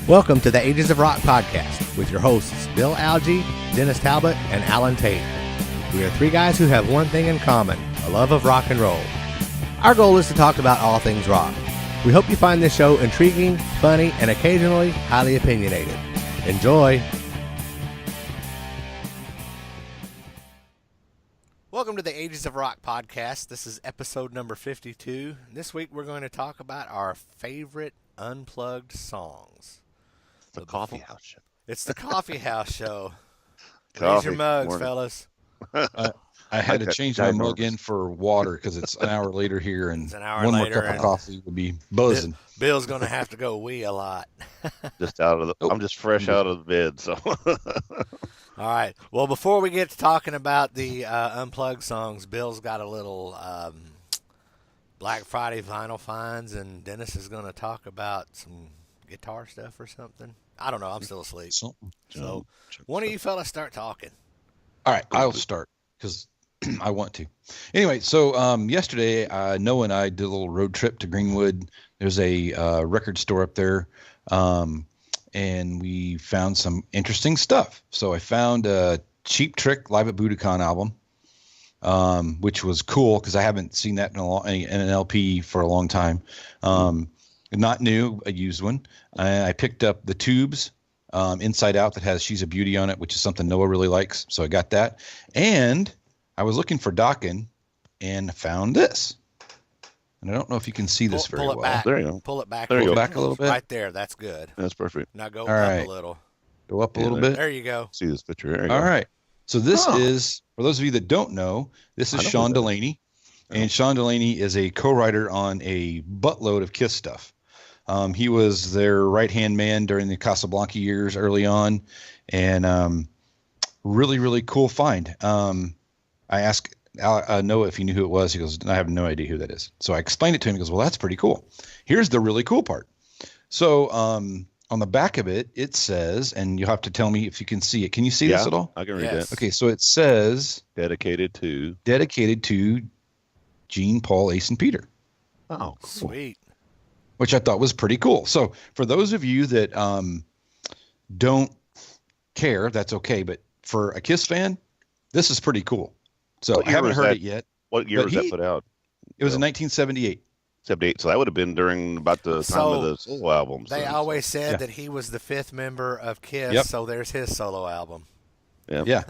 Welcome to the Ages of Rock podcast with your hosts Bill Algie, Dennis Talbot, and Alan Tate. We are three guys who have one thing in common, a love of rock and roll. Our goal is to talk about all things rock. We hope you find this show intriguing, funny, and occasionally highly opinionated. Enjoy! Welcome to the Ages of Rock podcast. This is episode number 52. This week we're going to talk about our favorite Unplugged songs. The coffee house show. It's the coffee house show. Coffee. Raise your mugs, fellas. I had to change my mug in for water because it's an hour later here, and one more cup of coffee would be buzzing. Bill's going to have to go wee a lot. I'm just fresh out of the bed, so. All right. Well, before we get to talking about the Unplugged songs, Bill's got a little Black Friday vinyl finds, and Dennis is going to talk about some guitar stuff or something. I don't know. I'm still asleep. So one of you fellas start talking. All right. I'll start because I want to. Anyway, so yesterday, Noah and I did a little road trip to Greenwood. There's a record store up there, and we found some interesting stuff. So I found a Cheap Trick Live at Budokan album, which was cool because I haven't seen that in an LP for a long time. Not new, a used one. I picked up the Tubes Inside Out that has She's a Beauty on it, which is something Noah really likes. So I got that. And I was looking for Dokken and found this. And I don't know if you can see this very well. Back. There you go. Pull it back. There you go. Back a little bit. Right there. That's good. That's perfect. Now go All up right. a little. Go up a little bit. There you go. See this picture. There you All go. right. So this is, for those of you that don't know, this is Sean Delaney. And Sean Delaney is a co-writer on a buttload of Kiss stuff. He was their right-hand man during the Casablanca years early on, and really, really cool find. I asked Noah if he knew who it was. He goes, I have no idea who that is. So I explained it to him. He goes, well, that's pretty cool. Here's the really cool part. So on the back of it, it says, and you'll have to tell me if you can see it. Can you see this at all? I can read that. Okay, so it says Dedicated to Gene, Paul, Ace, and Peter. Oh, cool. Sweet. Which I thought was pretty cool. So for those of you that don't care, that's okay. But for a Kiss fan, this is pretty cool. So I haven't heard it yet. What year was that put out? It was in 1978. 78. So that would have been during about the time of the solo albums. They always said that he was the fifth member of Kiss, so there's his solo album. Yeah.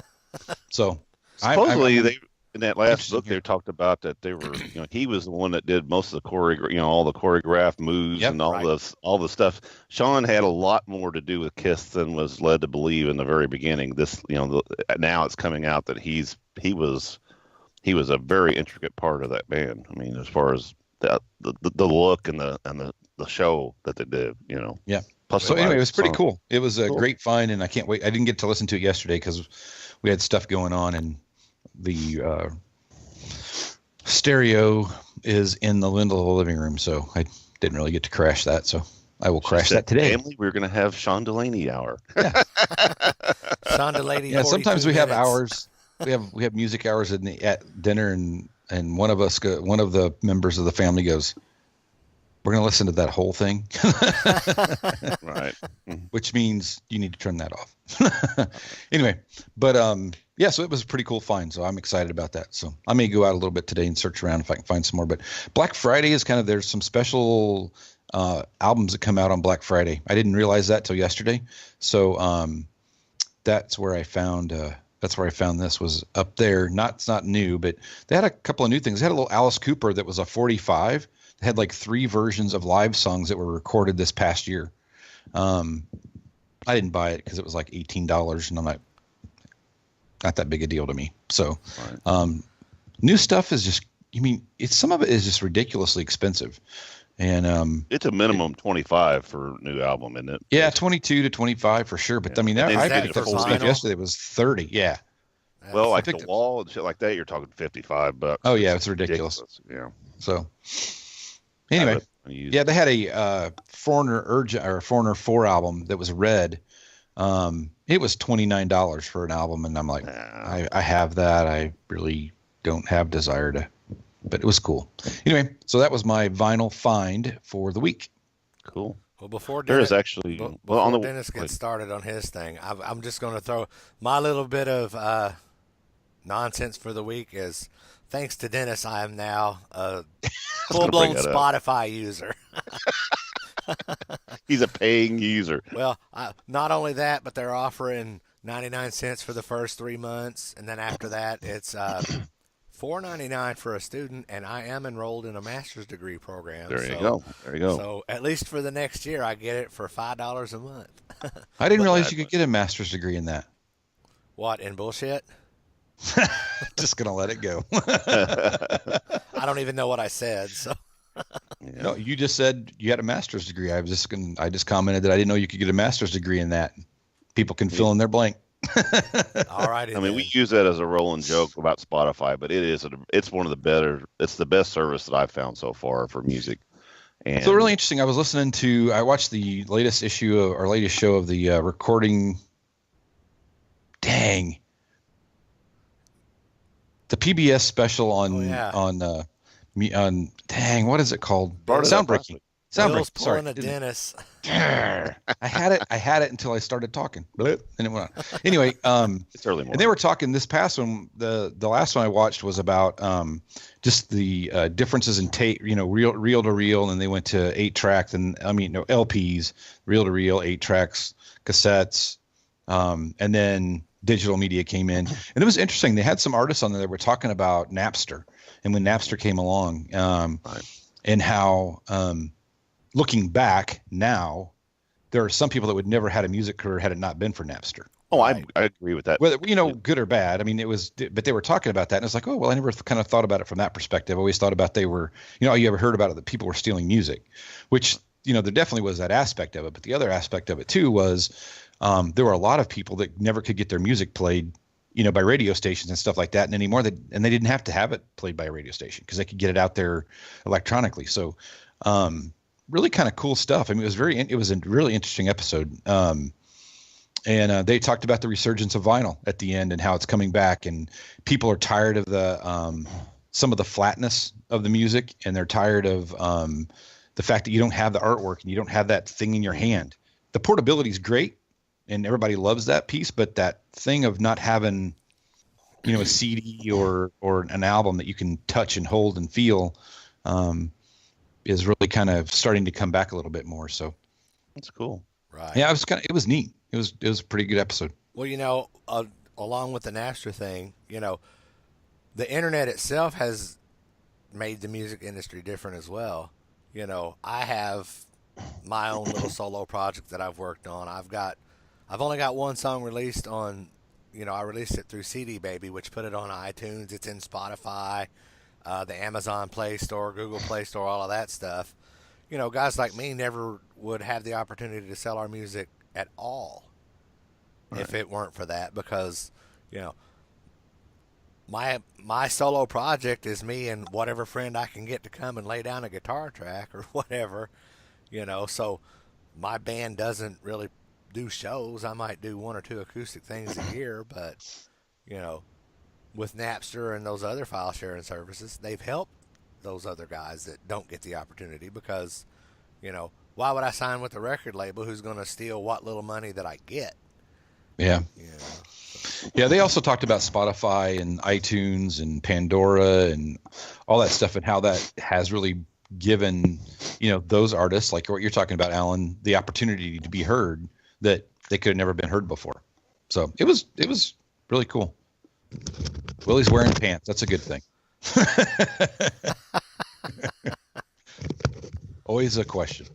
So supposedly they in that last book they talked about that they were, he was the one that did most of the all the choreographed moves and all the stuff. Sean had a lot more to do with Kiss than was led to believe in the very beginning. This, now it's coming out that he was a very intricate part of that band. I mean, as far as the look and the show that they did, Yeah. Plus so anyway, it was pretty cool. It was a great find, and I can't wait. I didn't get to listen to it yesterday because we had stuff going on, and the stereo is in the Lindell living room, so I didn't really get to crash that. So I will crash that today. Family, we're going to have Sean Delaney hour. Yeah. Sean Delaney. Yeah. Sometimes we have hours. We have music hours at dinner, and one of the members of the family goes, we're going to listen to that whole thing. Right. Which means you need to turn that off. Anyway, but yeah, so it was a pretty cool find. So I'm excited about that. So I may go out a little bit today and search around if I can find some more. But Black Friday is there's some special albums that come out on Black Friday. I didn't realize that till yesterday. So that's where I found this was up there. It's not new, but they had a couple of new things. They had a little Alice Cooper that was a 45. They had like 3 versions of live songs that were recorded this past year. I didn't buy it because it was like $18, and I'm like, not that big a deal to me. So, new stuff is just, some of it is just ridiculously expensive, and it's a minimum 25 for a new album, isn't it? Yeah, 22 to 25 for sure. But I mean, I picked up some stuff yesterday. It was 30. Yeah. Well, like the Wall and shit like that, you're talking $55. Oh yeah, it's ridiculous. Yeah. So. Anyway, they had a Foreigner 4 album that was red. It was $29 for an album, and I'm like, I have that. I really don't have desire to, but it was cool. Anyway, so that was my vinyl find for the week. Cool. Well, before There Dennis, is actually before Dennis gets started on his thing, I'm just going to throw my little bit of nonsense for the week. Is thanks to Dennis, I am now a full-blown Spotify user. He's a paying user. Well, not only that, but they're offering 99 cents for the first 3 months, and then after that, it's $4.99 for a student, and I am enrolled in a master's degree program. There you go. There you go. So at least for the next year, I get it for $5 a month. I didn't realize you could get a master's degree in that. What, in bullshit? Just gonna let it go. I don't even know what I said. So. Yeah. No, you just said you had a master's degree. I just commented that I didn't know you could get a master's degree in that. People can fill in their blank. All right. I mean, we use that as a rolling joke about Spotify, but it's one of the better. It's the best service that I've found so far for music. And so really interesting. I watched the latest issue of our latest show of the recording. Dang. The PBS special on what is it called? Soundbreaking. Will's pulling a Dennis. I had it until I started talking. And it went on. Anyway, it's early morning. And they were talking this past one. The last one I watched was about just the differences in tape, reel to reel, and they went to 8-track, and LPs, reel to reel, 8 tracks, cassettes, and then digital media came in. And it was interesting. They had some artists on there that were talking about Napster and when Napster came along, and how looking back now, there are some people that would never had a music career had it not been for Napster. Oh, I agree with that. Whether good or bad. I mean, but they were talking about that, and it's like, oh well, I never kind of thought about it from that perspective. I always thought about they were, you ever heard about it that people were stealing music, which there definitely was that aspect of it. But the other aspect of it too was there were a lot of people that never could get their music played, by radio stations and stuff like that, and anymore they didn't have to have it played by a radio station because they could get it out there electronically. So. Really kind of cool stuff. I mean, it was a really interesting episode. And they talked about the resurgence of vinyl at the end and how it's coming back, and people are tired of some of the flatness of the music, and they're tired of the fact that you don't have the artwork and you don't have that thing in your hand. The portability is great, and everybody loves that piece, but that thing of not having, a CD or an album that you can touch and hold and feel, is really kind of starting to come back a little bit more. So that's cool. Right. Yeah, it was neat. It was a pretty good episode. Well, along with the Napster thing, the internet itself has made the music industry different as well. I have my own little solo project that I've worked on. I've only got one song released on, I released it through CD Baby, which put it on iTunes. It's in Spotify, the Amazon Play Store, Google Play Store, all of that stuff. Guys like me never would have the opportunity to sell our music at all if it weren't for that, because, my solo project is me and whatever friend I can get to come and lay down a guitar track or whatever, so my band doesn't really do shows. I might do 1 or 2 acoustic things a year, but, with Napster and those other file sharing services, they've helped those other guys that don't get the opportunity, because, why would I sign with a record label who's going to steal what little money that I get? Yeah. Yeah, they also talked about Spotify and iTunes and Pandora and all that stuff, and how that has really given, those artists, like what you're talking about, Alan, the opportunity to be heard that they could have never been heard before. So it was really cool. Willie's wearing pants. That's a good thing. Always a question.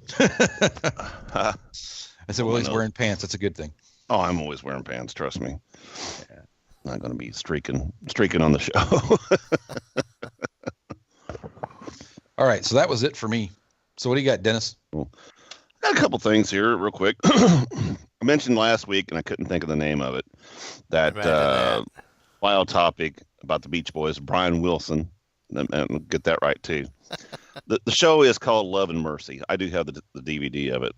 I said, Willie's wearing pants. That's a good thing. Oh, I'm always wearing pants. Trust me. Yeah. I'm not going to be streaking on the show. All right. So that was it for me. So what do you got, Dennis? Cool. I got a couple things here real quick. I mentioned last week, and I couldn't think of the name of it, that wild topic about the Beach Boys, Brian Wilson, and get that right too. The show is called Love and Mercy. I do have the DVD of it.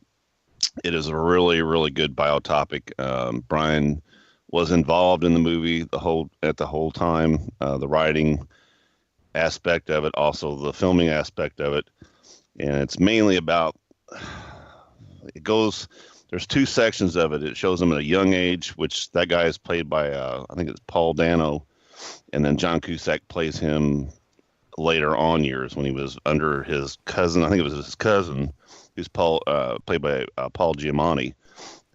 It is a really, really good biotopic. Brian was involved in the movie the whole time, the writing aspect of it, also the filming aspect of it, and it's mainly about it goes. There's two sections of it. It shows him at a young age, which that guy is played by I think it's Paul Dano, and then John Cusack plays him later on years when he was under his cousin. I think it was his cousin, who's played by Paul Giamatti,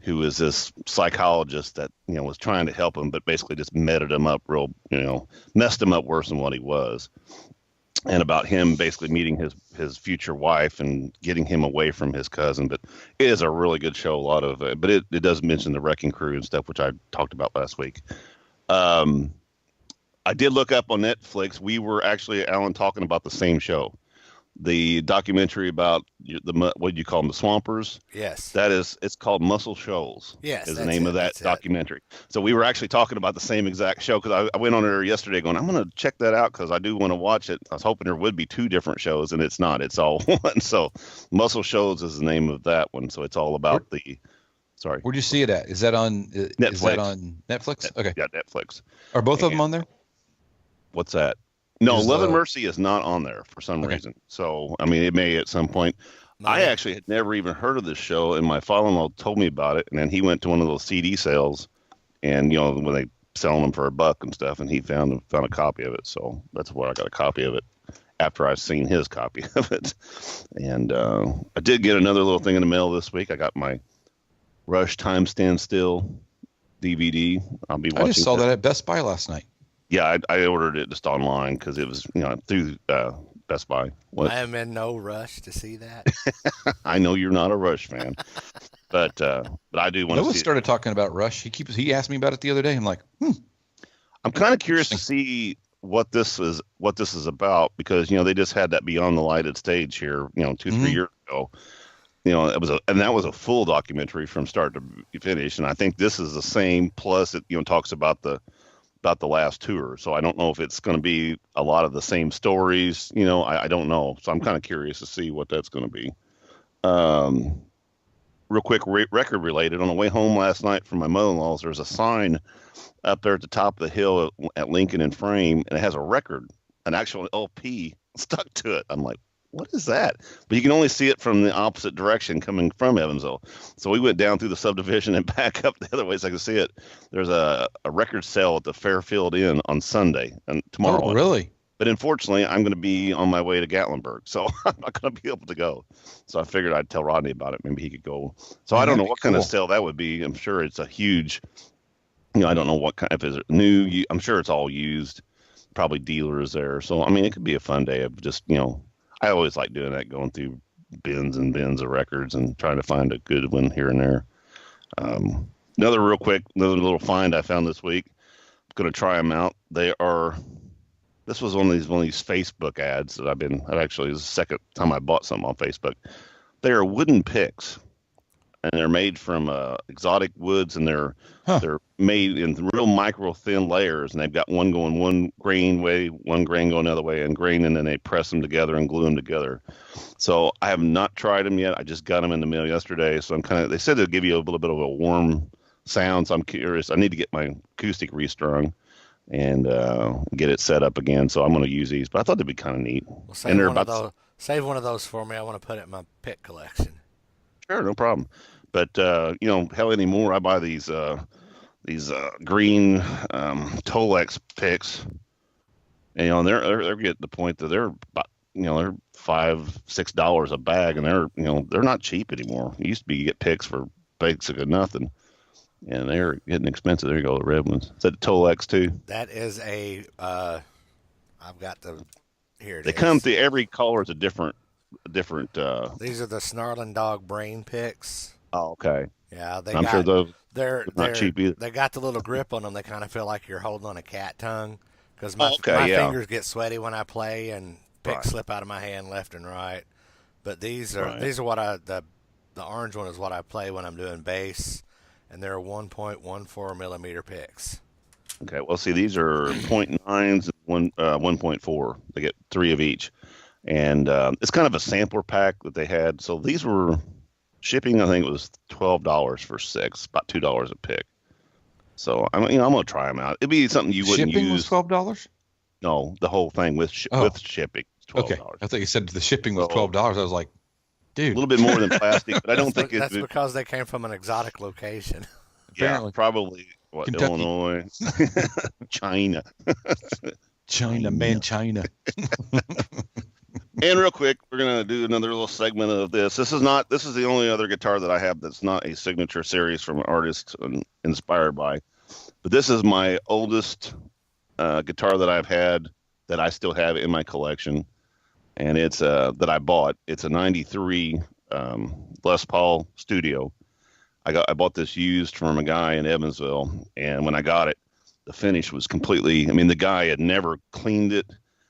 who was this psychologist that was trying to help him, but basically just meted him up messed him up worse than what he was. And about him basically meeting his future wife and getting him away from his cousin. But it is a really good show. A lot of it, but it does mention the wrecking crew and stuff, which I talked about last week. I did look up on Netflix. We were actually, Alan, talking about the same show. The documentary about what do you call them, the Swampers? Yes. It's called Muscle Shoals. Yes. Is the name of that documentary. So we were actually talking about the same exact show because I went on there yesterday going, I'm going to check that out because I do want to watch it. I was hoping there would be two different shows, and it's not. It's all one. So Muscle Shoals is the name of that one. So it's all about Sorry. Where'd you see it at? Is that on Netflix? Is that on Netflix? Okay. Yeah, Netflix. Are both of them on there? What's that? No, Love and Mercy is not on there for some reason. So, I mean, it may at some point. I actually had never even heard of this show, and my father-in-law told me about it, and then he went to one of those CD sales, and, when they sell them for $1 and stuff, and he found a copy of it. So that's where I got a copy of it after I've seen his copy of it. And I did get another little thing in the mail this week. I got my Rush Time Stand Still DVD. I'll be watching. I just saw that at Best Buy last night. Yeah, I ordered it just online because it was, through Best Buy. What? I am in no rush to see that. I know you're not a Rush fan, but I do want to see. Noah started talking about Rush. He asked me about it the other day. I'm like, I'm kind of curious to see what this is about because they just had that Beyond the Lighted Stage here, 2-3 years ago. That was a full documentary from start to finish, and I think this is the same. Plus, it talks about the last tour. So I don't know if it's going to be a lot of the same stories. I don't know. So I'm kind of curious to see what that's going to be. Real quick, record related. On the way home last night from my mother-in-law's, there's a sign up there at the top of the hill at Lincoln and Frame, and it has a record, an actual LP stuck to it. I'm like, what is that? But you can only see it from the opposite direction coming from Evansville. So we went down through the subdivision and back up the other way so I could see it. There's a record sale at the Fairfield Inn on Sunday and tomorrow. Oh, really? But unfortunately, I'm going to be on my way to Gatlinburg, so I'm not going to be able to go. So I figured I'd tell Rodney about it. Maybe he could go. So I don't know what kind of sale that would be. I'm sure it's a huge, I don't know what kind, if it's new. I'm sure it's all used, probably dealers there. So, I mean, it could be a fun day of just, I always like doing that, going through bins and bins of records and trying to find a good one here and there. Another little find I found this week. I'm going to try them out. This was one of these Facebook ads that actually, this is the second time I bought something on Facebook. They are wooden picks, and they're made from exotic woods, and they're made in real micro thin layers, and they've got one going one grain way, one grain going another way, and then they press them together and glue them together. So I have not tried them yet. I just got them in the mail yesterday, so they said they'll give you a little bit of a warm sound, so I'm curious. I need to get my acoustic restrung and get it set up again, so I'm going to use these, but I thought they'd be kind of neat. Well, save one of those for me. I want to put it in my pick collection. Sure, no problem. But hell, anymore, I buy these green Tolex picks, and they're getting to the point that they're about, they're $5-6 a bag, and they're not cheap anymore. It used to be you get picks for basically nothing, and they're getting expensive. There you go, the red ones. Is that Tolex too? That is a. I've got the here. They come through every color is a different. These are the Snarling Dog Brain picks. Oh, okay. Yeah, I'm sure those they're not cheap either. They got the little grip on them. They kind of feel like you're holding on a cat tongue because my fingers get sweaty when I play and picks slip out of my hand left and right. But these are what the orange one is what I play when I'm doing bass, and they're 1.14 millimeter picks. Okay, well, see, these are 0.9s and 1.4. They get 3 of each. And it's kind of a sampler pack that they had. So these were shipping, I think it was $12 for 6, about $2 a pick. So I'm going to try them out. It'd be something you wouldn't shipping use. Shipping was $12? No, the whole thing with shipping is $12. Okay, I thought you said the shipping was $12. I was like, Dude. A little bit more than plastic, but I don't think that's because they came from an exotic location. Yeah, probably Kentucky. Illinois, China. China. And real quick, we're gonna do another little segment of this. This is the only other guitar that I have that's not a signature series from an artist inspired by. But this is my oldest guitar that I've had that I still have in my collection, and it's that I bought. It's a '93 Les Paul Studio. I bought this used from a guy in Evansville, and when I got it, the finish was completely. I mean, the guy had never cleaned it.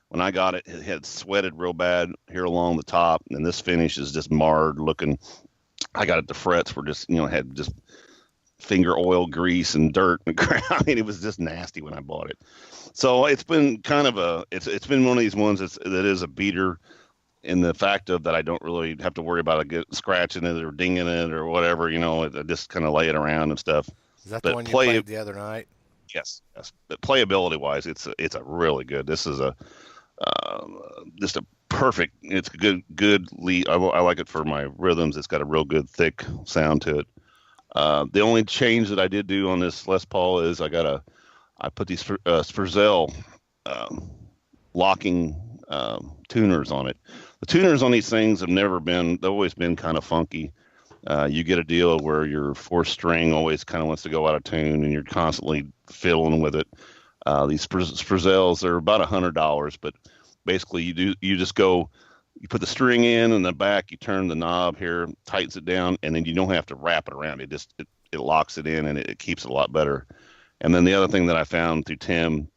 When I got it, it had sweated real bad here along the top, and this finish is just marred looking. I got it. The frets were just, had just finger oil grease and dirt and crap. I mean, it was just nasty when I bought it. So it's been kind of it's been one of these ones that is a beater in the fact of that I don't really have to worry about scratching it or dinging it or whatever. I just kind of lay it around and stuff. Is that the one you played the other night? Yes. But playability wise, it's a really good. This is just a perfect. It's good lead. I like it for my rhythms. It's got a real good thick sound to it. The only change that I did do on this Les Paul is I put these Spurzell locking tuners on it. The tuners on these things they've always been kind of funky. You get a deal where your fourth string always kind of wants to go out of tune, and you're constantly fiddling with it. These Spurzells are about $100, but basically you just go, you put the string in the back, you turn the knob here, tightens it down, and then you don't have to wrap it around. It locks it in, and it keeps it a lot better. And then the other thing that I found through Tim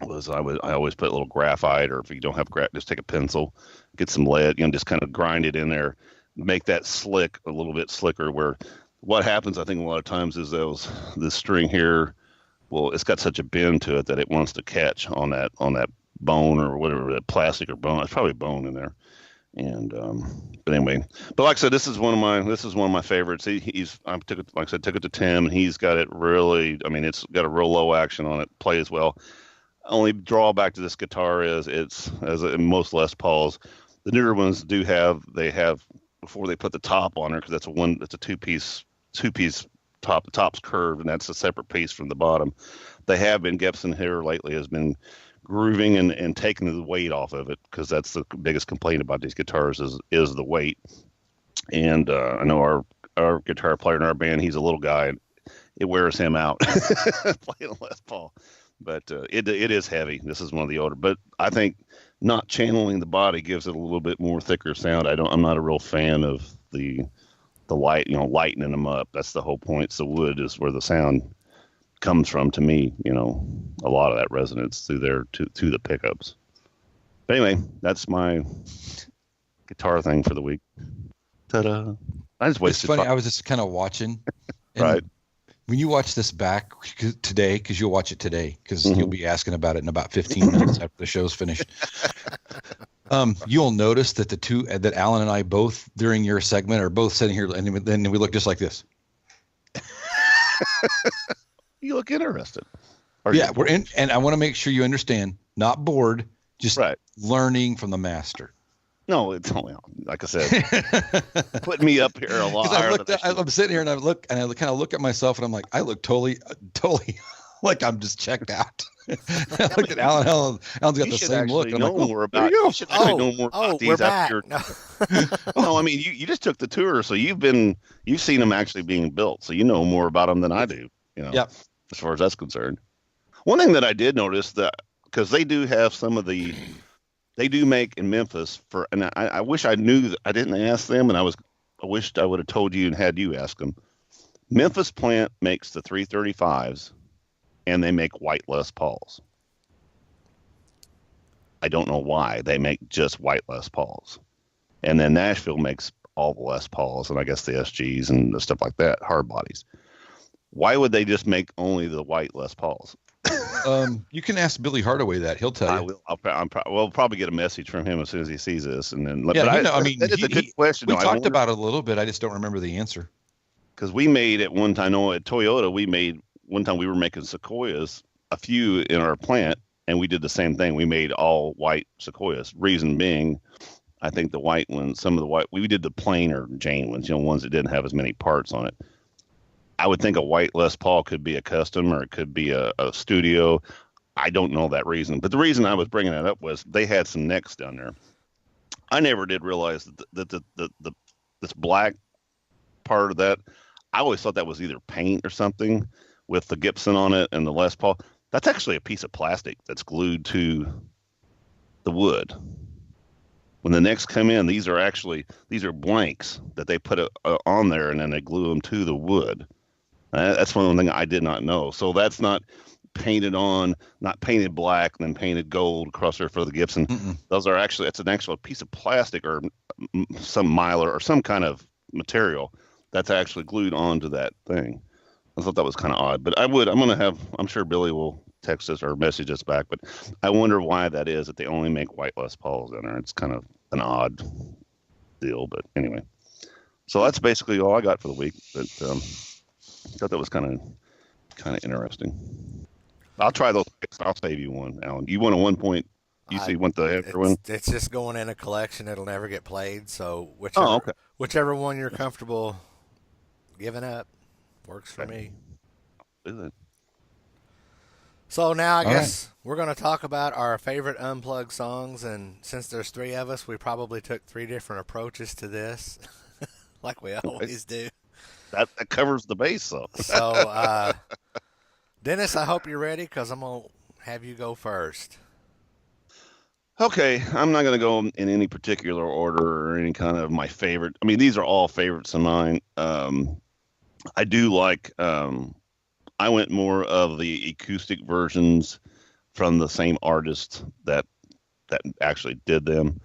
was I always put a little graphite, or if you don't have graphite, just take a pencil, get some lead, just kind of grind it in there, make that slick, a little bit slicker. Where what happens, I think a lot of times is this string here, well, it's got such a bend to it that it wants to catch on that bone or whatever, that plastic or bone. It's probably bone in there. And but anyway, but like I said, this is one of my favorites. I took it to Tim, and he's got it really. I mean, it's got a real low action on it. Plays well. Only drawback to this guitar is it's, as in most Les Pauls, the newer ones they have before they put the top on her, because that's a two-piece top. The top's curved, and that's a separate piece from the bottom. They have been, Gibson here lately has been grooving and taking the weight off of it, because that's the biggest complaint about these guitars is the weight. And I know our guitar player in our band, he's a little guy, and it wears him out playing a Les Paul. But it is heavy. This is one of the older, but I think not channeling the body gives it a little bit more thicker sound. I'm not a real fan of the light, lightening them up. That's the whole point. The wood is where the sound comes from to me. A lot of that resonance through there to the pickups. But anyway, that's my guitar thing for the week. Ta-da! I just wasted. It's funny. I was just kind of watching. Right. When you watch this back today, because you'll watch it today, because you'll be asking about it in about 15 minutes after the show's finished. You'll notice that that Alan and I both during your segment are both sitting here, and then we look just like this. You look interested. We're in, and I want to make sure you understand. Not bored, just learning from the master. No, it's only, like I said, putting me up here a lot higher. I'm sitting here and I kind of look at myself and I'm like, I look totally like I'm just checked out. I look at Alan. Alan's got the same look. I'm like, you should actually know more about these after. No, I mean, you just took the tour, so you've seen them actually being built, so you know more about them than I do. As far as that's concerned. One thing that I did notice, that because they do have some of the. They do make in Memphis and I wish I knew that I didn't ask them, and I wished I would have told you and had you ask them. Memphis plant makes the 335s, and they make white Les Pauls. I don't know why they make just white Les Pauls, and then Nashville makes all the Les Pauls, and I guess the SGs and the stuff like that, hard bodies. Why would they just make only the white Les Pauls? You can ask Billy Hardaway that. He'll tell you. We'll probably get a message from him as soon as he sees this, and then. That is a good question. We talked about it a little bit. I just don't remember the answer. Because we made at one time, at Toyota, we were making Sequoias, a few in our plant, and we did the same thing. We made all white Sequoias. Reason being, I think the white ones, some of the white, we did the plainer Jane ones, ones that didn't have as many parts on it. I would think a white Les Paul could be a custom or it could be a studio. I don't know that reason, but the reason I was bringing that up was they had some necks down there. I never did realize that the this black part of that, I always thought that was either paint or something with the Gibson on it and the Les Paul. That's actually a piece of plastic that's glued to the wood. When the necks come in, these are blanks that they put on there and then they glue them to the wood. That's one thing I did not know. So that's not painted on, not painted black and then painted gold across there for the Gibson. Those are actually, it's an actual piece of plastic or some mylar or some kind of material that's actually glued onto that thing. I thought that was kind of odd, but I'm sure Billy will text us or message us back, but I wonder why that is that they only make white Les Pauls in there. It's kind of an odd deal, but anyway. So that's basically all I got for the week, but I thought that was kind of interesting. I'll try those picks. I'll save you one, Alan. You want a 1 point? You want the extra one? It's just going in a collection. It'll never get played. So whichever one you're comfortable giving up works for me. Do it. So now I guess we're going to talk about our favorite Unplugged songs. And since there's three of us, we probably took three different approaches to this, like we always do. That covers the base, though. So, Dennis, I hope you're ready because I'm going to have you go first. Okay, I'm not going to go in any particular order or any kind of my favorite. I mean, these are all favorites of mine. I do like, I went more of the acoustic versions from the same artist that actually did them.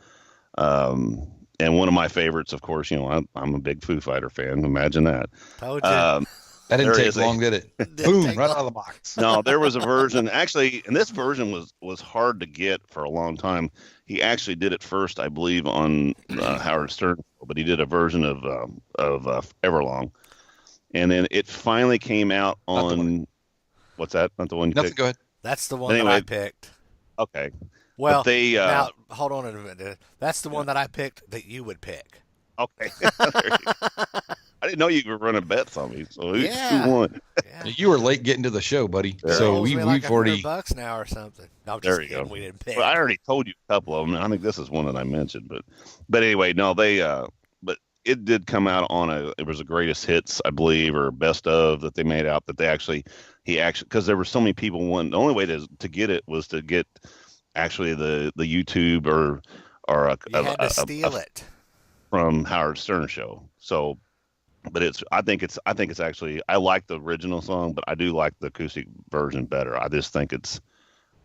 And one of my favorites, of course, I'm a big Foo Fighter fan. Imagine that. Told you. That didn't take long, did it? Boom, right out of the box. No, there was a version actually, and this version was hard to get for a long time. He actually did it first, I believe, on Howard Stern, but he did a version of Everlong, and then it finally came out on. What's that? Not the one you Nothing. picked? Go ahead. That's the one that I picked. Okay. Well, but they now hold on a minute. That's the one that I picked that you would pick. Okay. I didn't know you were running bets on me. So who won? Yeah. You were late getting to the show, buddy. There so we've like already $100 now or something. No, there you go. We didn't pick. Well, I already told you a couple of them. I think this is one that I mentioned, but anyway, no, they but it did come out on it was a greatest hits, I believe, or best of that they made out that he actually because there were so many people wanting. The only way to get it was to get actually the YouTube or you had to steal it from Howard Stern show. So, but I think it's actually, I like the original song, but I do like the acoustic version better. I just think it's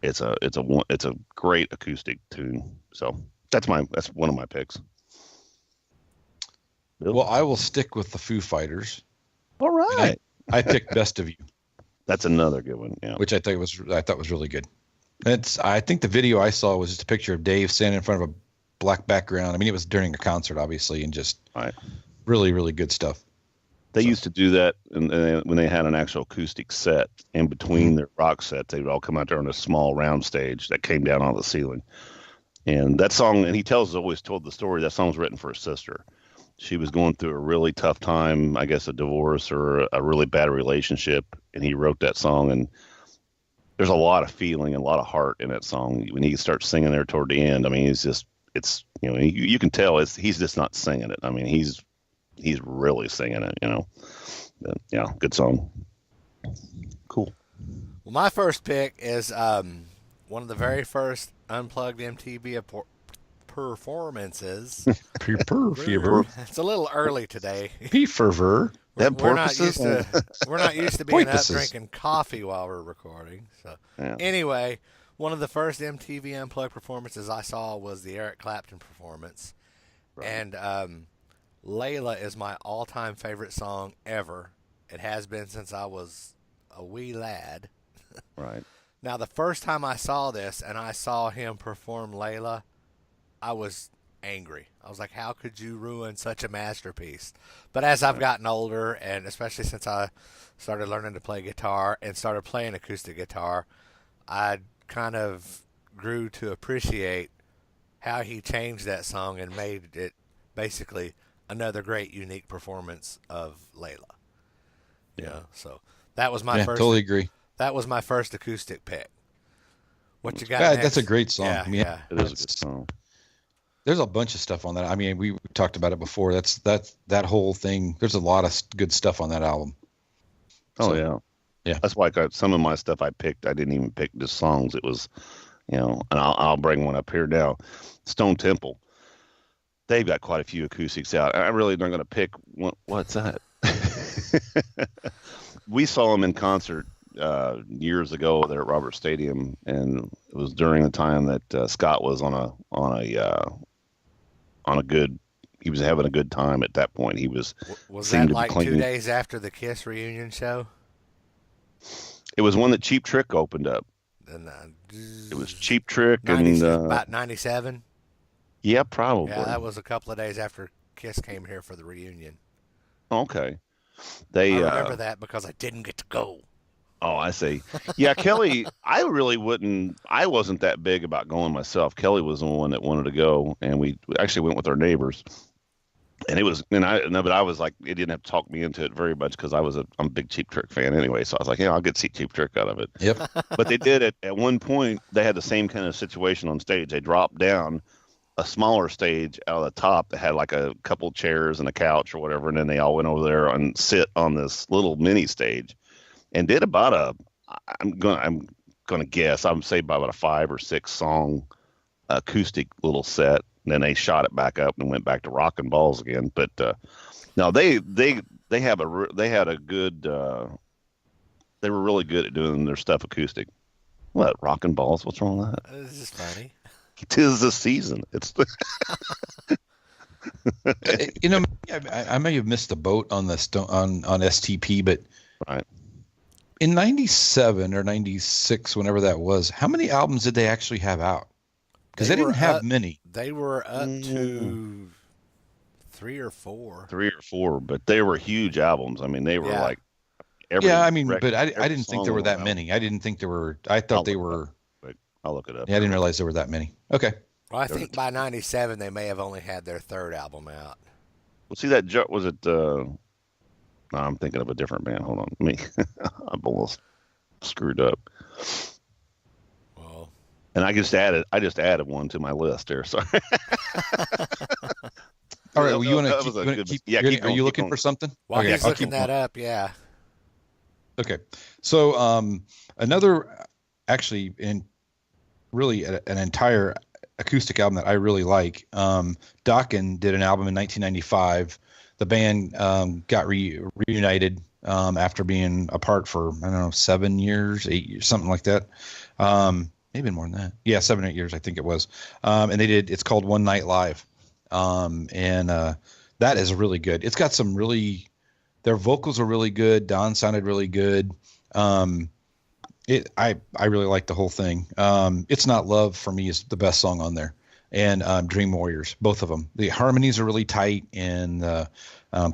a great acoustic tune. So that's one of my picks. Bill? Well, I will stick with the Foo Fighters. All right. I picked Best of You. That's another good one. Yeah. Which I thought was really good. I think the video I saw was just a picture of Dave standing in front of a black background. I mean, it was during a concert, obviously, and just really, really good stuff. They used to do that when they had an actual acoustic set in between their rock sets. They would all come out there on a small round stage that came down on the ceiling. And that song, and he always told the story, that song was written for his sister. She was going through a really tough time, I guess a divorce or a really bad relationship, and he wrote that song. And there's a lot of feeling and a lot of heart in that song. When he starts singing there toward the end, I mean, you can tell he's just not singing it. I mean, he's really singing it, But, yeah, good song. Cool. Well, my first pick is one of the very first Unplugged MTV performances. It's a little early today. Fervor. We're not used to being up drinking coffee while we're recording. So Anyway, one of the first MTV Unplugged performances I saw was the Eric Clapton performance. Right. And Layla is my all-time favorite song ever. It has been since I was a wee lad. Right. Now, the first time I saw this and I saw him perform Layla, I was angry. I was like, how could you ruin such a masterpiece? But as I've gotten older, and especially since I started learning to play guitar and started playing acoustic guitar, I kind of grew to appreciate how he changed that song and made it basically another great, unique performance of Layla. Yeah. So that was my Yeah, first. totally agree. That was my first acoustic pick. What you got Yeah, next? that's a great song. Yeah, I mean, yeah. It is a good song. There's a bunch of stuff on that. I mean, we talked about it before. That whole thing. There's a lot of good stuff on that album. Oh, So, yeah. That's why some of my stuff I picked, I didn't even pick just songs. It was, and I'll bring one up here now. Stone Temple. They've got quite a few acoustics out. I really not going to pick one. What's that? We saw them in concert years ago there at Robert Stadium, and it was during the time that Scott was on a good. He was having a good time at that point. He was that like 2 days after the Kiss reunion show? It was one that Cheap Trick opened up. And, it was Cheap Trick about 97. Yeah, probably. Yeah, that was a couple of days after Kiss came here for the reunion. Okay. I remember that because I didn't get to go. Oh, I see. Yeah, Kelly, I wasn't that big about going myself. Kelly was the one that wanted to go, and we actually went with our neighbors. And I was like, it didn't have to talk me into it very much because I'm a big Cheap Trick fan anyway. So I was like, I'll get Cheap Trick out of it. Yep. But they did it at one point. They had the same kind of situation on stage. They dropped down a smaller stage out of the top that had like a couple chairs and a couch or whatever, and then they all went over there and sit on this little mini stage, and did about I'm gonna guess say about a 5 or 6 song acoustic little set. And then they shot it back up and went back to Rockin' Balls again. But no, they had a good. They were really good at doing their stuff acoustic. What, Rockin' Balls? What's wrong with that? This is funny. 'Tis the season. It's I may have missed the boat on the on STP, but right. In 97 or 96, whenever that was, how many albums did they actually have out? Because they didn't have many. They were up to 3 or 4. 3 or 4, but they were huge albums. I mean, they were like but I didn't think there were that many. I didn't think there were. I thought they were. I'll look it up. Yeah, I didn't realize there were that many. Okay. Well, I think by 97 they may have only had their 3rd album out. Well, see that was it. No, I'm thinking of a different band. Hold on, I'm almost screwed up. Well, and I just added one to my list there. Sorry. All right. Well, you want to keep? Yeah. Are you looking for something? Well, he's looking that up. Yeah. Okay. So another, actually, really an entire acoustic album that I really like. Dokken did an album in 1995. The band got reunited after being apart for, 7 years, 8 years, something like that. Maybe more than that. Yeah, 7 or 8 years, I think it was. And it's called One Night Live. And that is really good. It's got some their vocals are really good. Don sounded really good. I really like the whole thing. It's Not Love for me is the best song on there, and Dream Warriors, both of them. The harmonies are really tight, and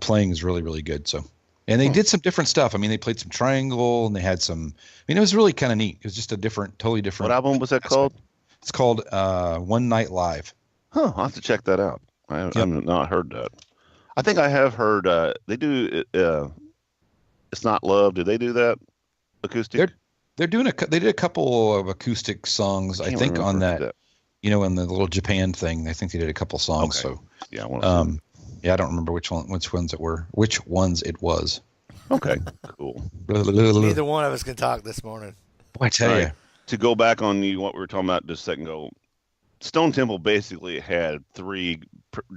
playing is really, really good. So, and they did some different stuff. I mean, they played some triangle, and they had some. I mean, it was really kind of neat. It was just totally different. What album was that called? It's called One Night Live. Huh. I'll have to check that out. I've not heard that. I think I have heard. They do. It's Not Love. Do they do that acoustic? They're doing they did a couple of acoustic songs, I think, on that. In the little Japan thing. I think they did a couple songs. Okay. So yeah, I don't remember which ones it was. Okay, cool. Neither one of us can talk this morning. Boy, I tell you. To go back on what we were talking about just a second ago, Stone Temple basically had 3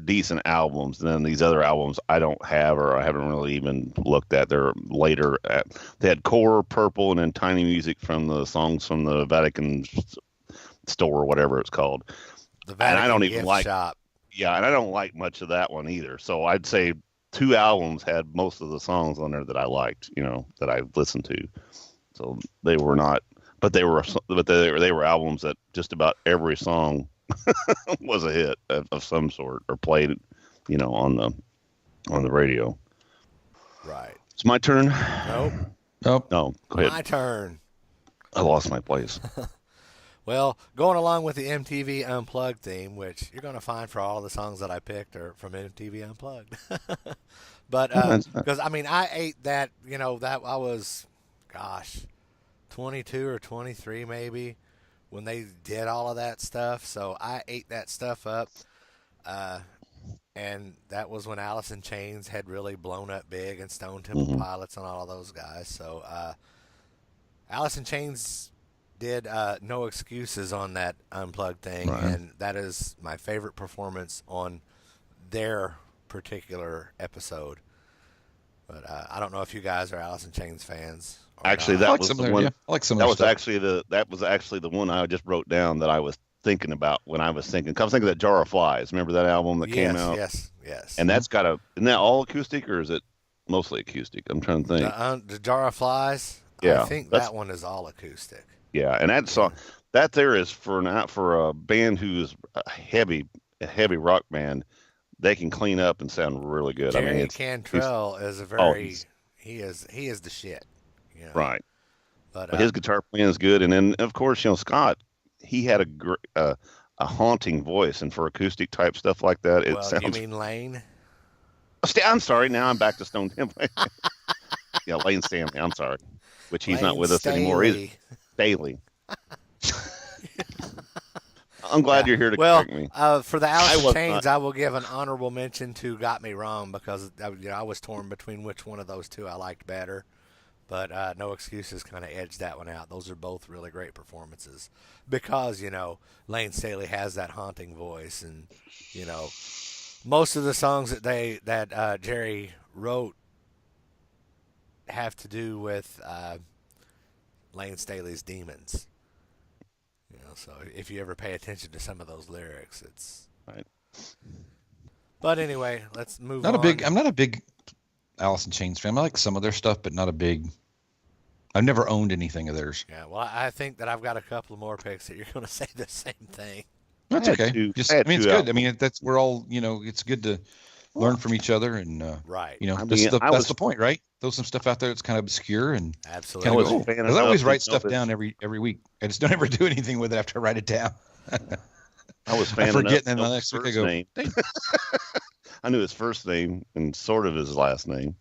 decent albums, and then these other albums I don't have, or I haven't really even looked at. They're later. They had Core, Purple, and then Tiny Music from the songs from the Vatican store, or whatever it's called. The Vatican and I don't even like. Shop. Yeah, and I don't like much of that one either. So I'd say 2 albums had most of the songs on there that I liked. That I listened to. So they were not, but they were albums that just about every song was a hit of some sort, or played, on the radio. Right. It's my turn. Nope. Nope. No, go ahead. My turn. I lost my place. Well, going along with the MTV Unplugged theme, which you're going to find for all the songs that I picked are from MTV Unplugged. But because I mean, I ate that. That I was, gosh, 22 or 23 maybe when they did all of that stuff. So I ate that stuff up. And that was when Alice in Chains had really blown up big, and Stone Temple Pilots and all of those guys. So Alice in Chains did No Excuses on that Unplugged thing, Right. and that is my favorite performance on their particular episode. But I don't know if you guys are Alice in Chains fans. Actually, not. that like was some the of their- one. yeah, I like some That of was their actually the one I just wrote down that I was thinking about when I was thinking. 'Cause I was thinking of that Jar of Flies. Remember that album that came out? Yes. And that's isn't that all acoustic or is it mostly acoustic? I'm trying to think. The Jar of Flies. Yeah, I think that one is all acoustic. Yeah, and that song, that there is for a band who's a heavy rock band, they can clean up and sound really good. Jerry I mean, Cantrell is a he is the shit. Right. But His guitar playing is good, and then of course Scott, he had a haunting voice, and for acoustic type stuff like that, it sounds. You mean Lane? I'm sorry. Now I'm back to Stone Temple. Yeah, Lane Stanley. I'm sorry, which he's not with us anymore either. Staley. I'm glad you're here to correct me. For the Alice in Chains, I will give an honorable mention to Got Me Wrong because I was torn between which one of those two I liked better. But No Excuses kind of edged that one out. Those are both really great performances because, Lane Staley has that haunting voice. And, most of the songs that Jerry wrote have to do with Lane Staley's demons. So if you ever pay attention to some of those lyrics, it's right. But anyway, let's move on. I'm not a big Alice in Chains fan. I like some of their stuff, but not a big. I've never owned anything of theirs. Yeah, well, I think that I've got a couple of more picks that you're going to say the same thing. That's okay. It's good. I mean, we're all, it's good to learn from each other, and right. That's the point, right? Throw some stuff out there that's kind of obscure and absolutely. Because I always write stuff down every week. I just don't ever do anything with it after I write it down. I was fan forget, and then the next week I go. I knew his first name and sort of his last name.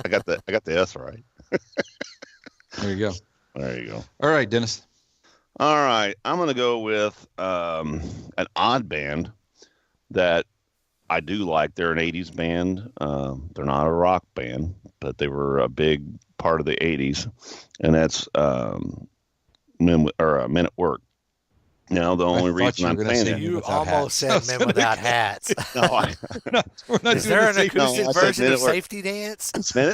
I got the S right. There you go. There you go. All right, Dennis. All right, I'm gonna go with an odd band that I do like. They're an '80s band. They're not a rock band, but they were a big part of the '80s, and that's Men at Work. Now, the only reason I'm saying it, you almost said Men Without Hats. No, is there an acoustic version of Safety Dance? Man,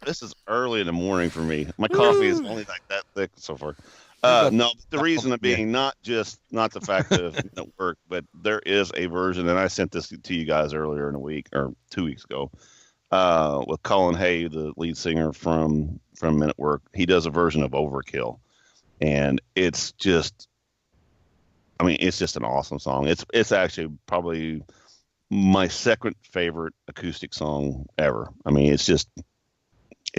this is early in the morning for me. My coffee is only like that thick so far. No, the reason being not the fact that it worked, but there is a version, and I sent this to you guys earlier in the week or 2 weeks ago, with Colin Hay, the lead singer from Men at Work. He does a version of Overkill, and it's just an awesome song. It's actually probably my second favorite acoustic song ever. I mean, it's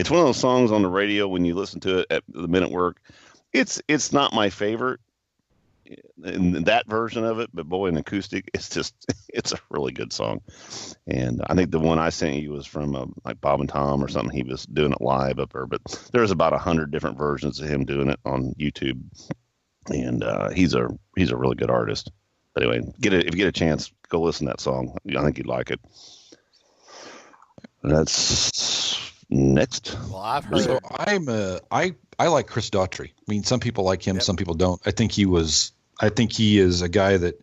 one of those songs on the radio when you listen to it at the Men at Work. It's not my favorite in that version of it, but boy, in acoustic, it's a really good song. And I think the one I sent you was from like Bob and Tom or something. He was doing it live up there, but there's about 100 different versions of him doing it on YouTube. And he's a really good artist. But anyway, if you get a chance, go listen to that song. I think you'd like it. That's next. Well, I've heard. So I like Chris Daughtry. I mean, some people like him, some people don't. I think he is a guy that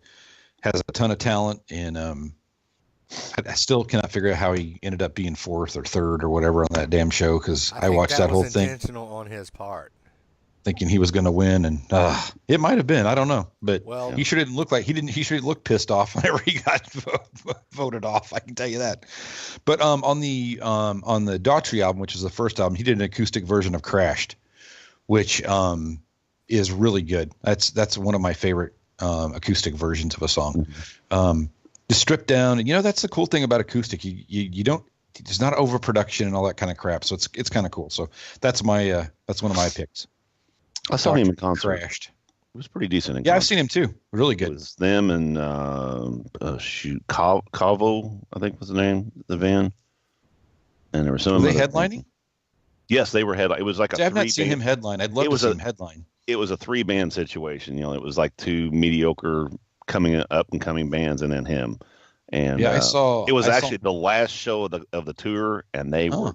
has a ton of talent, and I still cannot figure out how he ended up being fourth or third or whatever on that damn show, because I watched that whole thing. Intentional on his part. Thinking he was going to win, and it might have been. I don't know, but he sure didn't look like he should look pissed off whenever he got voted off. I can tell you that. But on the Daughtry album, which is the first album, he did an acoustic version of "Crashed," which is really good. That's one of my favorite acoustic versions of a song. Just stripped down, and that's the cool thing about acoustic. You don't. There's not overproduction and all that kind of crap, so it's kind of cool. So that's one of my picks. I saw him in concert. Crashed. was pretty decent. Yeah, I've seen him too. Really good. It was them and Cavo, I think was the name of the van. And there was some. Were they headlining? Yes, they were headlining. It was like I've not seen him headline. I'd love to see him headline. It was a 3-band situation. It was like 2 mediocre up and coming bands, and then him. And yeah, I saw. It was actually the last show of the tour, and they were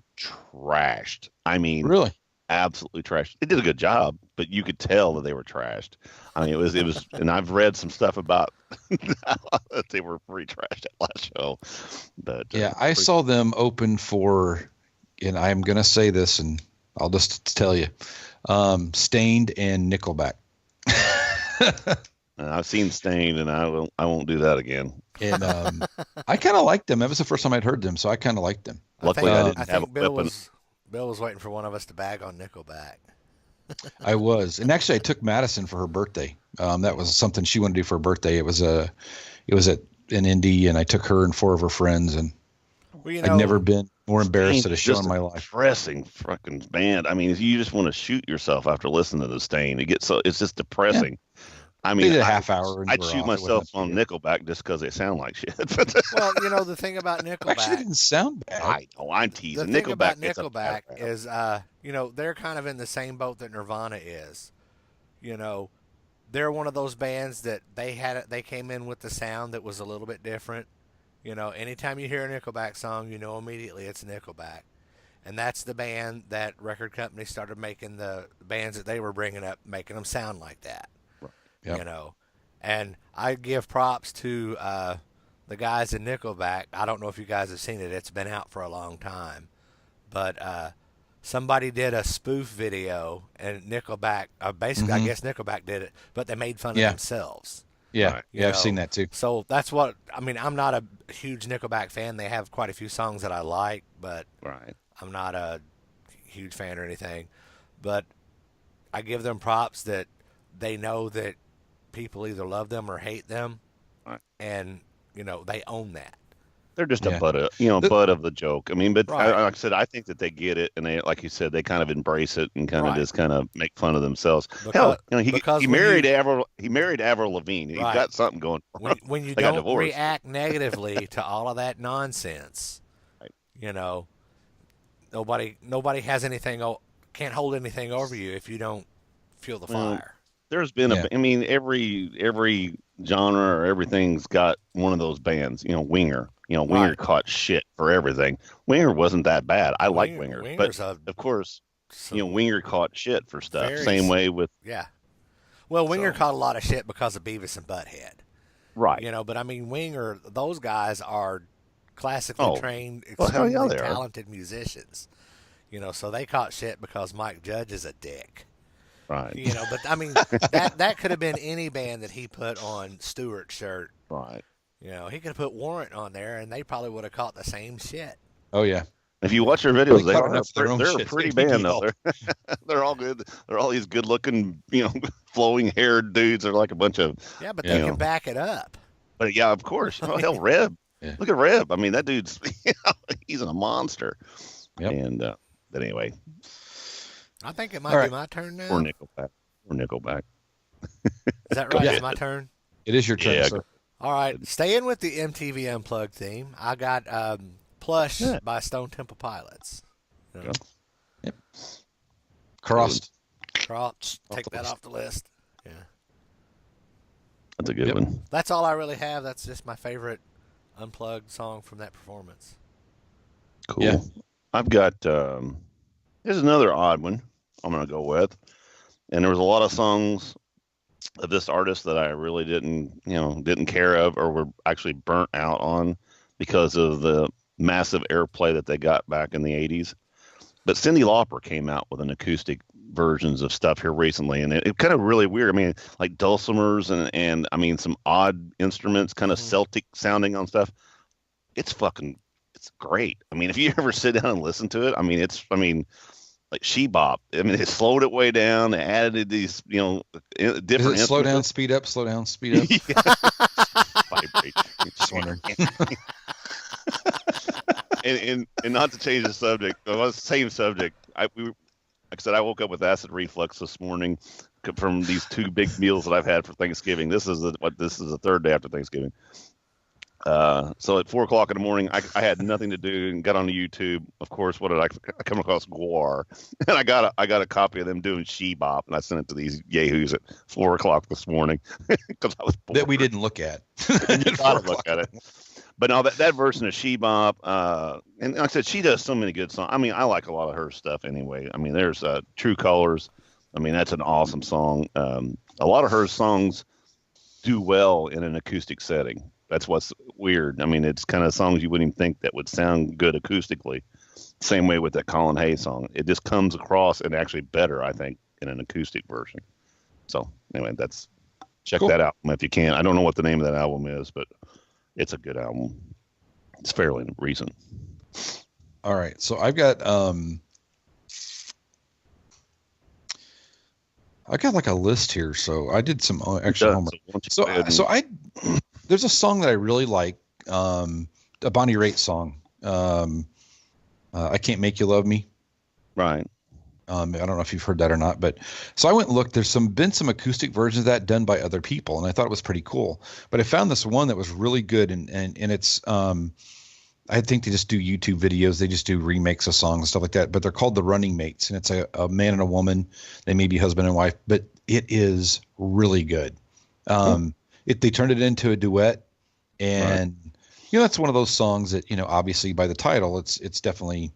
trashed. I mean, really, absolutely trashed. They did a good job, but you could tell that they were trashed. I mean, it was, and I've read some stuff about that they were pretty trashed that last show. But yeah, I saw them open for. And I'm going to say this, and I'll just tell you, Stained and Nickelback. I've seen Stained, and I won't do that again. And I kind of liked them. That was the first time I'd heard them, so I kind of liked them. Luckily, I didn't have a weapon. Bill was waiting for one of us to bag on Nickelback. I was, and actually, I took Madison for her birthday. That was something she wanted to do for her birthday. It was at an Indy, and I took her and 4 of her friends, and I'd never been more embarrassed at a show in my life. Depressing fucking band. I mean, you just want to shoot yourself after listening to the Stain. It's just depressing. Yeah. I mean, a half hour. I'd shoot myself on Nickelback just because they sound like shit. Well, the thing about Nickelback actually didn't sound bad. I know, I'm teasing. The thing about Nickelback is, they're kind of in the same boat that Nirvana is. They're one of those bands that they came in with the sound that was a little bit different. Anytime you hear a Nickelback song, you know immediately it's Nickelback. And that's the band that record companies started making the bands that they were bringing up, making them sound like that. Yep. And I give props to the guys in Nickelback. I don't know if you guys have seen it. It's been out for a long time. But somebody did a spoof video, and Nickelback, basically, I guess Nickelback did it, but they made fun of themselves. Yeah, I've seen that too. So that's what I mean. I'm not a huge Nickelback fan. They have quite a few songs that I like, but I'm not a huge fan or anything. But I give them props that they know that people either love them or hate them, and they own that. They're just a butt of the joke. I mean, but like I said, I think that they get it, and they, like you said, they kind of embrace it and kind of just kind of make fun of themselves. Hell, he married Avril Lavigne. He's got something going on. When you don't react negatively to all of that nonsense, nobody has anything. Can't hold anything over you if you don't feel the fire. There's been every genre or everything's got one of those bands. Winger. Winger caught shit for everything. Winger wasn't that bad. I like Winger, but of course, Winger caught shit for stuff. Same way with Well, Winger caught a lot of shit because of Beavis and Butthead, right? But I mean, Winger. Those guys are classically trained, extremely talented musicians. So they caught shit because Mike Judge is a dick. Right. But I mean, that could have been any band that he put on Stewart's shirt. Right. He could have put Warrant on there, and they probably would have caught the same shit. Oh yeah. If you watch their videos, they're a pretty band though. They're all good. They're all these good-looking, flowing haired dudes. They're like a bunch of but they can back it up. But yeah, of course. Hell, Reb. Yeah. Look at Reb. I mean, that dude's he's a monster. Yep. And but anyway. I think it might be my turn now. Or Nickelback. Is that right? It's my turn? It is your turn, sir. All right. Staying with the MTV Unplugged theme, I got Plush by Stone Temple Pilots. Yep. Crossed. Take that off the list. Yeah. That's a good one. That's all I really have. That's just my favorite Unplugged song from that performance. Cool. Yeah. I've got, here's another odd one I'm going to go with. And there was a lot of songs of this artist that I really didn't care of or were actually burnt out on because of the massive airplay that they got back in the 80s. But Cyndi Lauper came out with an acoustic versions of stuff here recently, and it kind of really weird. I mean, like dulcimers and I mean some odd instruments, kind of Celtic sounding on stuff. It's great. I mean, if you ever sit down and listen to it, like She Bop. I mean, they slowed it way down. They added these, different. Is it slow down, speed up, slow down, speed up? Vibrate. Just wondering. and not to change the subject, but the same subject. Like I said, I woke up with acid reflux this morning. from these 2 big meals that I've had for Thanksgiving. This is the third day after Thanksgiving. So at 4 o'clock in the morning, I had nothing to do and got on YouTube. Of course, what did I come across? Guar, and I got a copy of them doing She Bop, and I sent it to these yahoos at 4 o'clock this morning because I was bored. That we didn't look at. You gotta look at it. But no, that version of She Bop, and like I said, she does so many good songs. I mean, I like a lot of her stuff anyway. I mean, there's True Colors. I mean, that's an awesome song. A lot of her songs do well in an acoustic setting. That's what's weird. I mean, it's kind of songs you wouldn't even think that would sound good acoustically. Same way with that Colin Hay song. It just comes across and actually better, I think, in an acoustic version. So anyway, check that out if you can. I don't know what the name of that album is, but it's a good album. It's fairly recent. All right. So I've got like a list here. So I did some extra homework. So there's a song that I really like, a Bonnie Raitt song. I Can't Make You Love Me. Right. I don't know if you've heard that or not, but so I went and looked. There's been some acoustic versions of that done by other people, and I thought it was pretty cool. But I found this one that was really good, and it's I think they just do YouTube videos. They just do remakes of songs and stuff like that. But they're called The Running Mates, and it's a man and a woman. They may be husband and wife, but it is really good. They turned it into a duet, and that's one of those songs that obviously by the title, it's definitely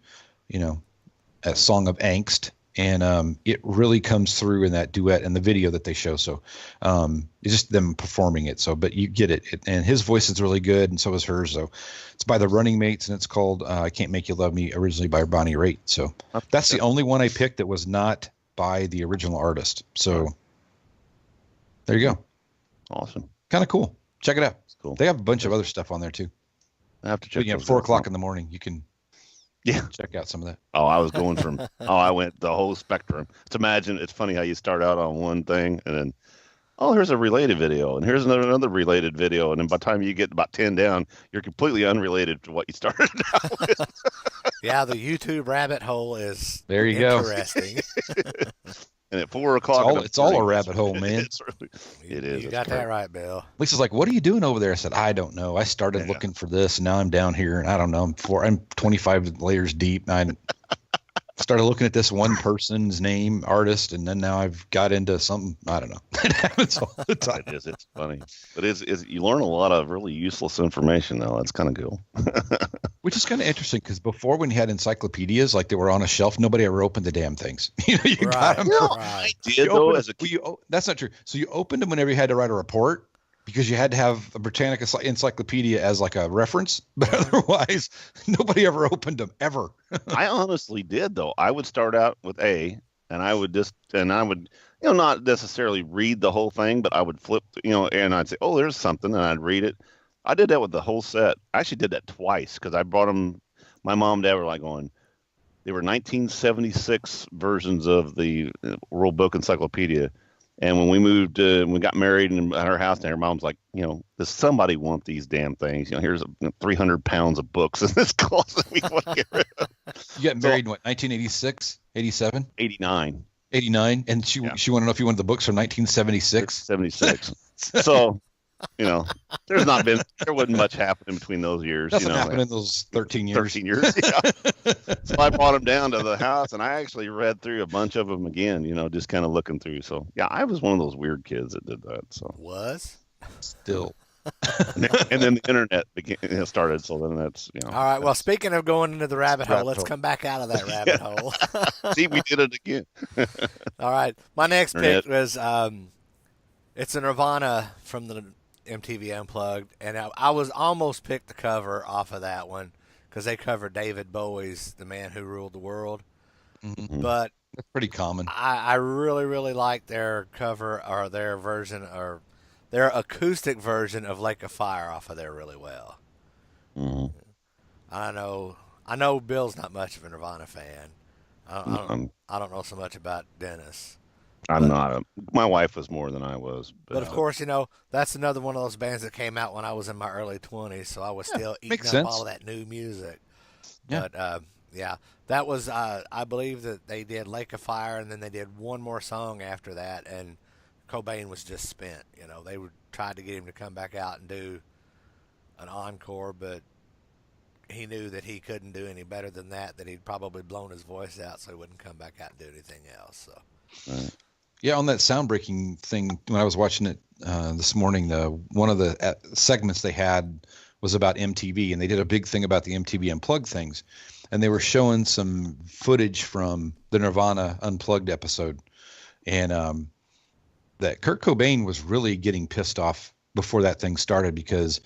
a song of angst. And it really comes through in that duet and the video that they show. So it's just them performing it. So, but you get it. And his voice is really good, and so is hers. So it's by the Running Mates, and it's called I Can't Make You Love Me, originally by Bonnie Raitt. So that's the only one I picked that was not by the original artist. So there you go. Awesome. Kind of cool. Check it out. It's cool. They have a bunch of other stuff on there too. I have to check. At 4 o'clock in the morning, you can check out some of that. Oh, I was going I went the whole spectrum. It's funny how you start out on one thing and then, here's a related video and here's another related video. And then by the time you get about 10 down, you're completely unrelated to what you started out with. Yeah, the YouTube rabbit hole is there you interesting. And at 4 o'clock, it's all a rabbit hole, man. It is. You got that right, Bill. Lisa's like, "What are you doing over there?" I said, "I don't know. I started looking for this, and now I'm down here, and I don't know. I'm 25 layers deep. And I started looking at this one person's name, artist, and then now I've got into something. I don't know. It happens all the time. It is. It's funny, but you learn a lot of really useless information, though. That's kind of cool. Which is kind of interesting because before, when you had encyclopedias, like they were on a shelf, nobody ever opened the damn things. Got them. I did though as a kid. That's not true. So you opened them whenever you had to write a report because you had to have a Britannica encyclopedia as like a reference, but otherwise, nobody ever opened them ever. I honestly did though. I would start out with A, and I would not necessarily read the whole thing, but I would flip, and I'd say, "Oh, there's something," and I'd read it. I did that with the whole set. I actually did that twice because I brought them. My mom and dad were like going, they were 1976 versions of the World Book Encyclopedia. And when we moved, we got married and at her house, and her mom's like, does somebody want these damn things? Here's 300 pounds of books in this closet we want to get rid of. You got married in what, 1986, 87? 89. 89? And she wanted to know if you wanted the books from 1976? 76. So... there wasn't much happening between those years. Nothing happened in those 13 years. 13 years, yeah. So I brought them down to the house, and I actually read through a bunch of them again, just kind of looking through. So, yeah, I was one of those weird kids that did that. So Still. and then the internet started, so then that's, All right, well, speaking of going into the rabbit hole, let's come back out of that rabbit hole. See, we did it again. All right, my next pick was it's a Nirvana from the MTV Unplugged, and I was almost picked the cover off of that one because they covered David Bowie's "The Man Who Ruled the World." Mm-hmm. But that's pretty common. I really, really like their cover or their version or their acoustic version of "Lake of Fire" off of there really well. Mm-hmm. I know Bill's not much of a Nirvana fan. I don't know so much about Dennis. I'm not. My wife was more than I was. But of course, that's another one of those bands that came out when I was in my early 20s, so I was still eating up all of that new music. Yeah. But Yeah, that was I believe that they did Lake of Fire, and then they did one more song after that, and Cobain was just spent. They tried to get him to come back out and do an encore, but he knew that he couldn't do any better than that. That he'd probably blown his voice out, so he wouldn't come back out and do anything else. So. Right. Yeah, on that sound breaking thing, when I was watching it this morning, one of the segments they had was about MTV, and they did a big thing about the MTV Unplugged things, and they were showing some footage from the Nirvana Unplugged episode, and that Kurt Cobain was really getting pissed off before that thing started because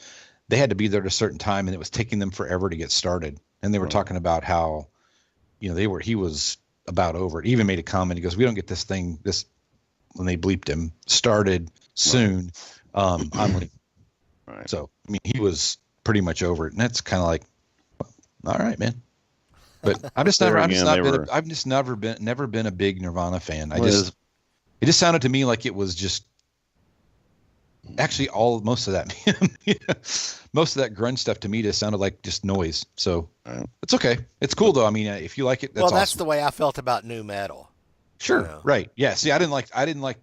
they had to be there at a certain time, and it was taking them forever to get started. And they were talking about how, he was about over it. He even made a comment. He goes, "We don't get this thing when they bleeped him started soon. I'm leaving." Right. So, I mean, he was pretty much over it, and that's kind of like, all right, man. But I've just never been a big Nirvana fan. It just sounded to me like it was just actually most of that grunge stuff to me just sounded like just noise. So it's okay. It's cool though. I mean, if you like it, that's that's awesome. the way I felt about nu metal. Sure. Right. Yeah. See, I didn't like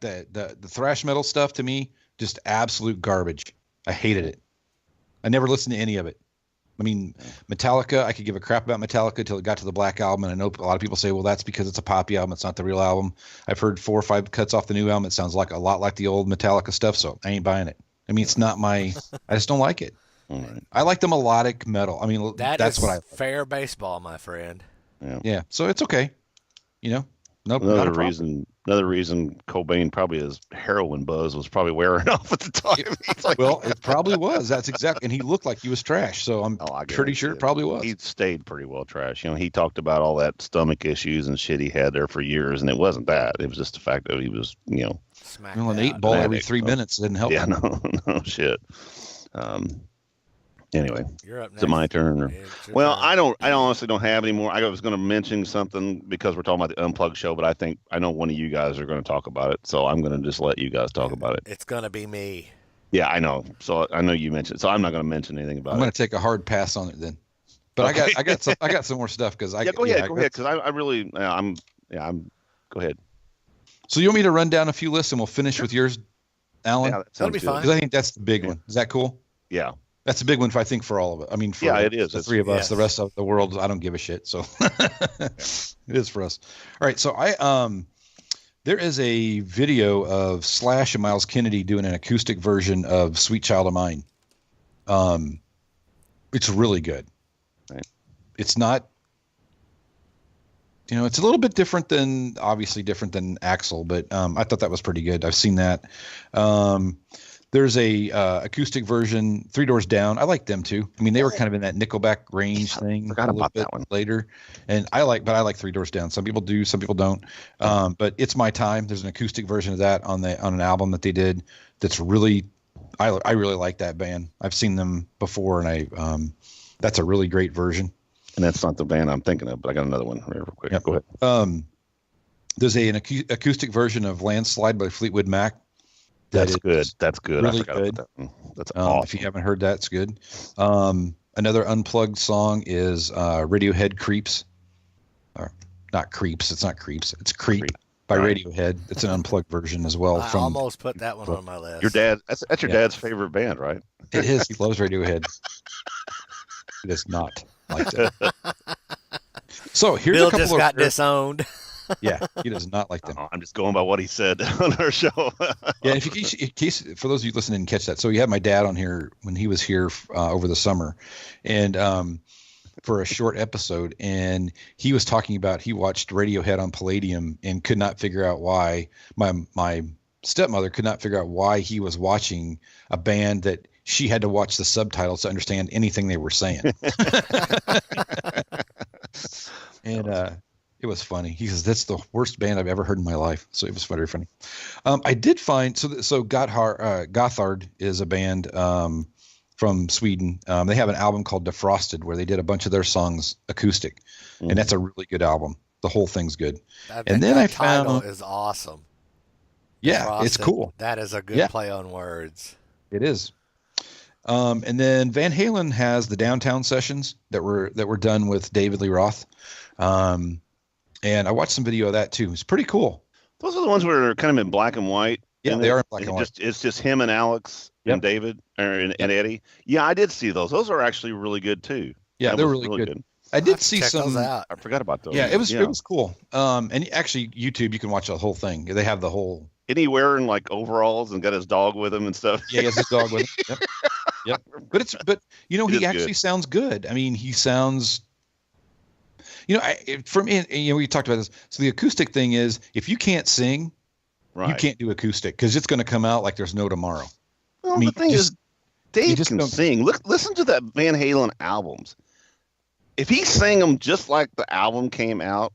the thrash metal stuff. To me, just absolute garbage. I hated it. I never listened to any of it. I mean, Metallica, I could give a crap about Metallica until it got to the Black Album. And I know a lot of people say, well, that's because it's a poppy album. It's not the real album. I've heard 4 or 5 cuts off the new album. It sounds like a lot like the old Metallica stuff. So I ain't buying it. I mean, it's not I just don't like it. Right. I like the melodic metal. I mean, that's what I like. Fair baseball, my friend. Yeah. So it's okay. Nope. Another reason Cobain probably his heroin buzz was probably wearing off at the time. Well, it probably was. That's exactly. And he looked like he was trash. So I'm pretty sure it probably was. He stayed pretty well trash. He talked about all that stomach issues and shit he had there for years, and it wasn't that. It was just the fact that he was, an 8-ball every 3 minutes didn't help. Yeah, no shit. Anyway, you're up next. Is it my turn? Or? Well, turn. I honestly don't have any more. I was going to mention something because we're talking about the Unplugged show, but I know one of you guys are going to talk about it, so I'm going to just let you guys talk about it. It's going to be me. Yeah, I know. So I know you mentioned it, so I'm not going to mention anything about it. I'm going to take a hard pass on it then. But okay. I got some more stuff because go ahead because I really go ahead. So you want me to run down a few lists and we'll finish with yours, Alan? Yeah, that'll be fine. Because I think that's the big one. Is that cool? Yeah. That's a big one, I think, for all of it. I mean, it is. The three of us. The rest of the world, I don't give a shit. So it is for us. All right. So there is a video of Slash and Miles Kennedy doing an acoustic version of "Sweet Child of Mine." It's really good. Right. It's not. It's a little bit different than Axl, but I thought that was pretty good. I've seen that. There's a acoustic version, 3 Doors Down. I like them too. I mean, they were kind of in that Nickelback range thing. Forgot about that one later, and I like 3 Doors Down. Some people do, some people don't. But It's My Time. There's an acoustic version of that on an album that they did. That's really, I really like that band. I've seen them before, and that's a really great version. And that's not the band I'm thinking of, but I got another one real quick. Yep. Go ahead. There's an acoustic version of Landslide by Fleetwood Mac. That's good. That's good. Really I forgot good. about that. That's awesome. If you haven't heard that, it's good. Another Unplugged song is Radiohead Creeps. Or not Creeps. It's not Creeps. It's Creep by Radiohead. It's an Unplugged version as well. I almost put that one on my list. Your dad. That's your dad's favorite band, right? It is. He loves Radiohead. He does not like that. So here's Bill a couple just got disowned. Yeah, he does not like them. I'm just going by what he said on our show. Yeah, in case for those of you listening didn't catch that, so we had my dad on here when he was here over the summer, and for a short episode, and he was talking about he watched Radiohead on Palladium and could not figure out why my stepmother could not figure out why he was watching a band that she had to watch the subtitles to understand anything they were saying. And it was funny. He says, that's the worst band I've ever heard in my life. So it was very funny. I did find, so Gothard is a band from Sweden. They have an album called Defrosted where they did a bunch of their songs acoustic. Mm-hmm. And that's a really good album. The whole thing's good. And then I found is awesome. Yeah, Defrosted, it's cool. That is a good play on words. It is. And then Van Halen has the Downtown sessions that were done with David Lee Roth. And I watched some video of that too. It's pretty cool. Those are the ones where they're kind of in black and white. Yeah, they are in black and white. It's just him and Alex and David and Eddie. Yeah, I did see those. Those are actually really good too. Yeah, they're really good. I did see some. I forgot about those. Yeah, it was cool. And actually, YouTube, you can watch the whole thing. They have the whole. Isn't he wearing like overalls and got his dog with him and stuff? Yeah, he has his dog with him. Yep. But he actually sounds good. I mean, he sounds. We talked about this. So the acoustic thing is, if you can't sing, you can't do acoustic because it's going to come out like there's no tomorrow. Well, the thing is, Dave can sing. Listen to that Van Halen albums. If he sang them just like the album came out,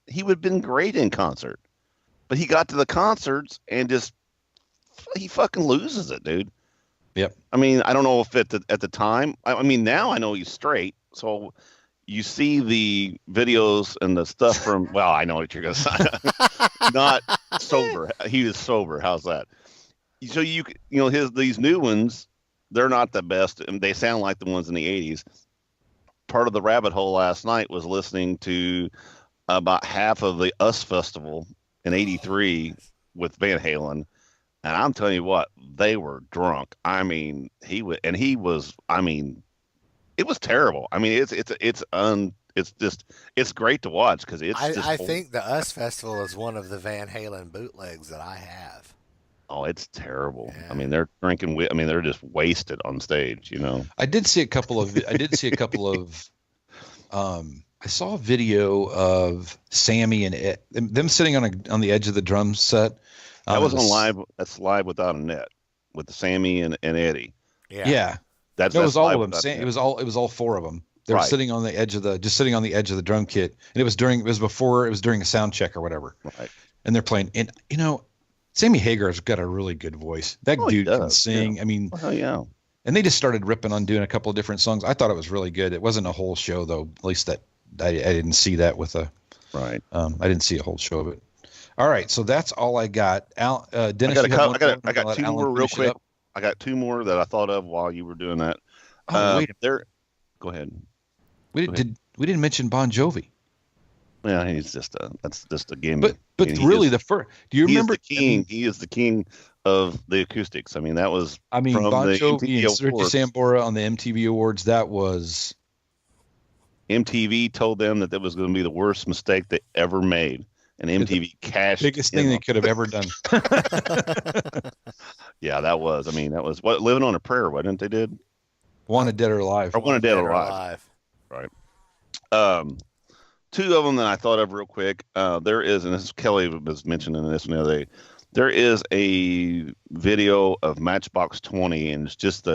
he would have been great in concert. But he got to the concerts and he fucking loses it, dude. Yep. I mean, I don't know if at the time. I mean, now I know he's straight. So you see the videos and the stuff from. Well, I know what you're gonna say. Not sober. He was sober. How's that? So these new ones, they're not the best, and they sound like the ones in the '80s. Part of the rabbit hole last night was listening to about half of the US Festival in '83 with Van Halen, and I'm telling you what, they were drunk. I mean, it was terrible. I mean, it's great to watch because I think the US Festival is one of the Van Halen bootlegs that I have. Oh, it's terrible. Yeah. I mean, they're drinking. They're just wasted on stage. I did see a couple of. I saw a video of Sammy and Ed, them sitting on the edge of the drum set. That was on live. That's Live Without a Net with Sammy and Eddie. Yeah. It was all of them. It was all four of them. They were sitting on the edge of the drum kit, and it was during a sound check or whatever. Right. And they're playing, and Sammy Hagar's got a really good voice. That dude can sing. Yeah. I mean, yeah. And they just started ripping on doing a couple of different songs. I thought it was really good. It wasn't a whole show though. At least that I didn't see that with a. Right. I didn't see a whole show of it. All right, so that's all I got. Dennis, I got two more real quick. I got two more that I thought of while you were doing that. Wait. Go ahead. We didn't mention Bon Jovi. Yeah, that's just a gimmick. But really, the first. Do you remember? He is the king of the acoustics. I mean, that was. Bon Jovi and Richie Sambora on the MTV Awards. That was. MTV told them that was going to be the worst mistake they ever made, and MTV cashed. Biggest thing they could have ever done. Yeah, that was. What Living on a Prayer, wasn't it? They did. Wanted Dead or Alive. Or Wanted Dead or Alive. Right. Two of them that I thought of real quick. There is, and this is Kelly was mentioning this the other day. There is a video of Matchbox 20, and it's just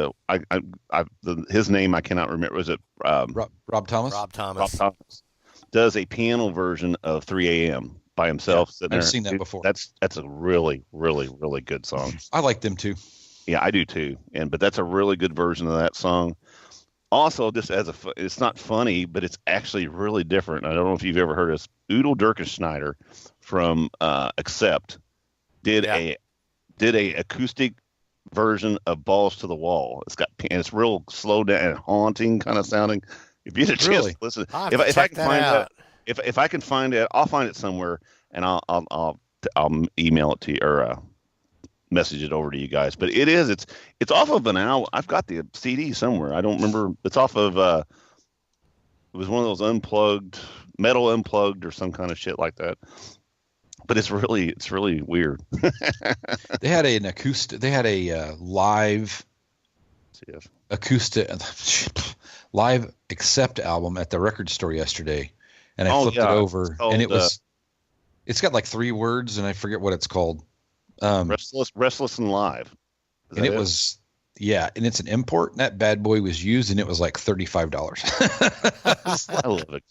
his name I cannot remember. Was it Rob Thomas? Rob Thomas does a piano version of 3 a.m. by himself. Yeah, I've seen that before. That's a really, really, really good song. I like them too. Yeah, I do too. But that's a really good version of that song. Also, just it's not funny, but it's actually really different. I don't know if you've ever heard of this. Udall Dirkenschneider from Accept did a acoustic version of Balls to the Wall. It's real slow down and haunting kind of sounding. If you had a chance to listen, if I can find that, if I can find it, I'll find it somewhere and I'll email it to you or message it over to you guys. But it's off of an album. I've got the CD somewhere. I don't remember. It's off of it was one of those metal unplugged or some kind of shit like that. But it's really weird. They had an acoustic. They had a live acoustic live Accept album at the record store yesterday, and I flipped it over, and it's got like 3 words, and I forget what it's called. Restless and Live. And it was, and it's an import, and that bad boy was used, and it was like $35. I love it.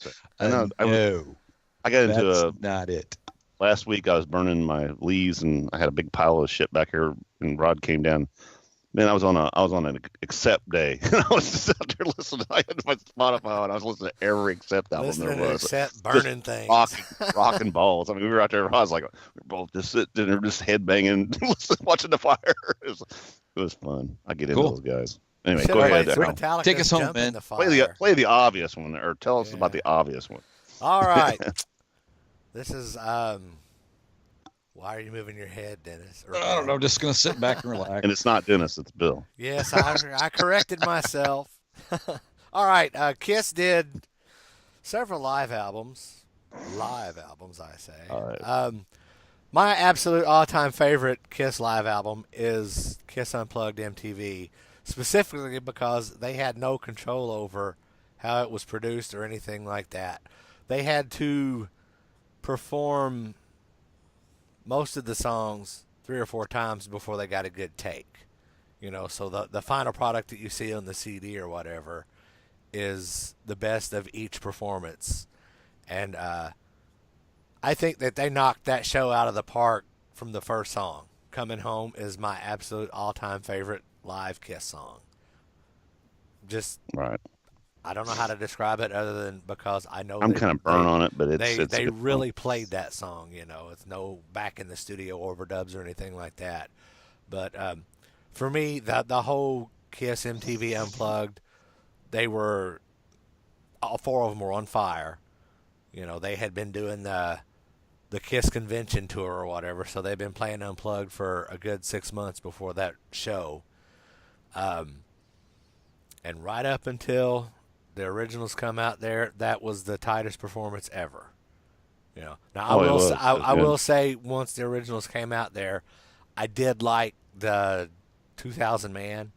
I got into not it. Last week I was burning my leaves, and I had a big pile of shit back here, and Rod came down. Man, I was on an Accept day. I was just out there listening. I had my Spotify, and I was listening to every Accept album there was. Accept, burning things, rocking balls. I mean, we were out there. I was like, we were both just sitting there, just headbanging, watching the fire. It was fun. I get into those guys. Anyway, go ahead. Take us home, man. Play the obvious one, or tell us about the obvious one. All right. This is why are you moving your head, Dennis? I don't know. I'm just going to sit back and relax. And it's not Dennis, it's Bill. Yes, I corrected myself. All right. Kiss did several live albums. Live albums, I say. All right. My absolute all-time favorite Kiss live album is Kiss Unplugged MTV, specifically because they had no control over how it was produced or anything like that. They had to perform most of the songs 3 or 4 times before they got a good take. So the final product that you see on the CD or whatever is the best of each performance. And I think that they knocked that show out of the park from the first song. Coming Home is my absolute all-time favorite live Kiss song. Just right. I don't know how to describe it other than because I know I'm kind of burnt on it, but they really played that song. It's no back in the studio overdubs or anything like that. But for me, the whole Kiss MTV Unplugged, all 4 of them were on fire. They had been doing the Kiss convention tour or whatever, so they've been playing Unplugged for a good 6 months before that show. And right up until the originals come out there, that was the tightest performance ever. Now I will say once the originals came out there, I did like the 2000 Man,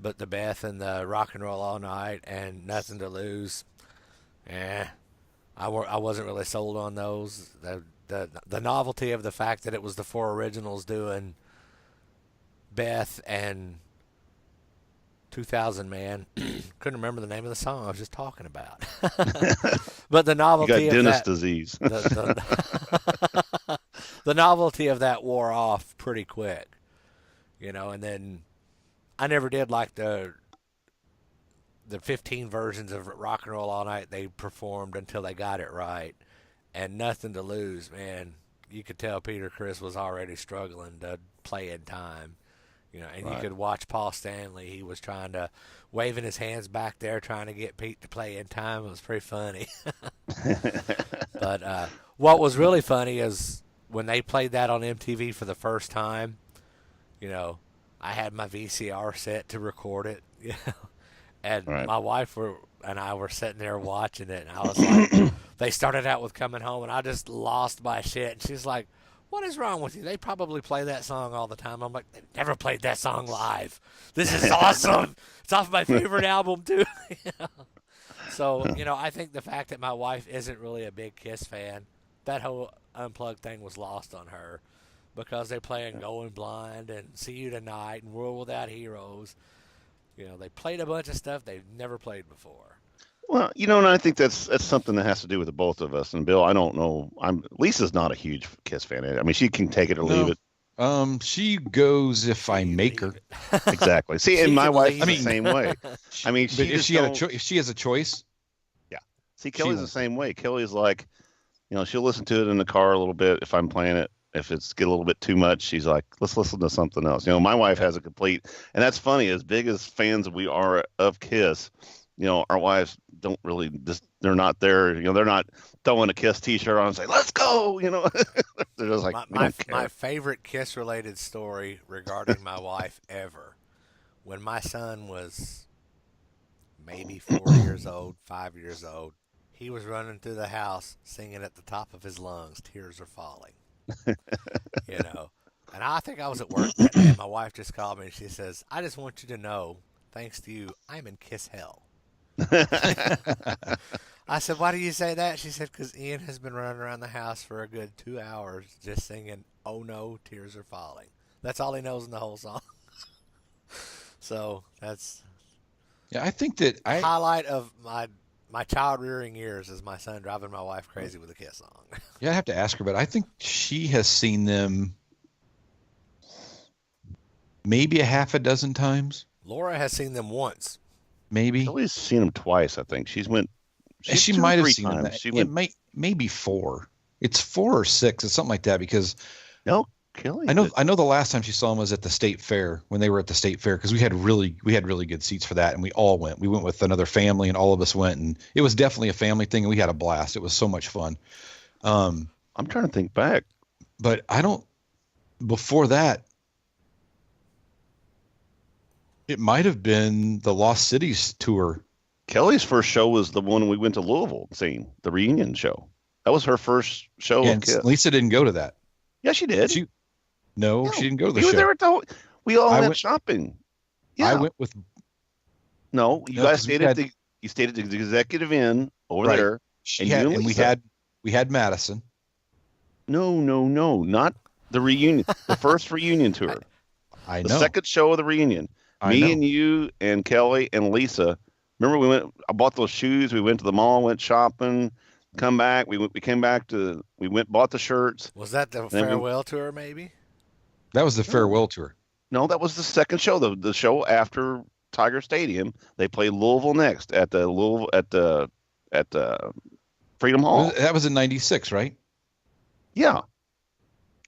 but the Beth and the Rock and Roll All Night and Nothing to Lose, I wasn't really sold on those. The novelty of the fact that it was the 4 originals doing Beth and 2000 Man. Couldn't remember the name of the song I was just talking about. But the novelty you got of Dennis that disease. The novelty of that wore off pretty quick. And then I never did like the 15 versions of Rock and Roll All Night they performed until they got it right. And Nothing to Lose, man, you could tell Peter Criss was already struggling to play in time. And right. You could watch Paul Stanley. He was waving his hands back there, trying to get Pete to play in time. It was pretty funny. But what was really funny is when they played that on MTV for the first time, I had my VCR set to record it, and right. My wife and I were sitting there watching it, and I was like, they started out with Coming Home, and I just lost my shit. And she's like, what is wrong with you? They probably play that song all the time. I'm like, they've never played that song live. This is awesome. It's off my favorite album, too. So, I think the fact that my wife isn't really a big Kiss fan, that whole Unplugged thing was lost on her because they're playing Going Blind and See You Tonight and World Without Heroes. They played a bunch of stuff they've never played before. Well, and I think that's something that has to do with the both of us. And Bill, I don't know. Lisa's not a huge Kiss fan. I mean, she can take it or leave it. She goes if I make her. Exactly. See, and my wife's the same way. I mean, if she has a choice. Yeah. See, Kelly's the same way. Kelly's like, she'll listen to it in the car a little bit if I'm playing it. If it's get a little bit too much, she's like, let's listen to something else. My wife has a complete, and that's funny. As big as fans we are of Kiss, our wives don't really they're not there. They're not throwing a Kiss T-shirt on and say, let's go. They're just like, my favorite Kiss related story regarding my wife ever, when my son was maybe 4 years old, 5 years old, he was running through the house singing at the top of his lungs, Tears Are Falling. And I think I was at work that day. My wife just called me and she says, I just want you to know, thanks to you, I'm in Kiss hell. I said, why do you say that? She said, because Ian has been running around the house for a good 2 hours just singing, oh no, tears are falling. That's all he knows in the whole song. So that's I think that highlight of my child rearing years is my son driving my wife crazy with a Kiss song. Yeah, I have to ask her, but I think she has seen them maybe a half a dozen times. Laura has seen them once. Maybe. Kelly's seen them twice, I think. She might have seen them. Maybe 4. It's 4 or 6. It's something like that because. No, Kelly. I know the last time she saw him was at the state fair, when they were at the state fair, because we had really good seats for that, and we all went. We went with another family, and all of us went, and it was definitely a family thing, and we had a blast. It was so much fun. I'm trying to think back, but before that, it might have been the Lost Cities tour. Kelly's first show was the one we went to Louisville seeing, the reunion show. That was her first show. And Lisa didn't go to that. Yeah, she did. No, she didn't go to the show. There we all went shopping. Yeah. I went with. No, you guys stayed at the Executive Inn over there. We had Madison. No, not the reunion. The first reunion tour. I know. The second show of the reunion. Me and you and Kelly and Lisa. Remember, I bought those shoes. We went to the mall, went shopping. Come back. We bought the shirts. Was that the farewell tour? Maybe. That was the farewell tour. No, that was the second show. The show after Tiger Stadium. They played Louisville next at the Freedom Hall. That was in '96, right? Yeah.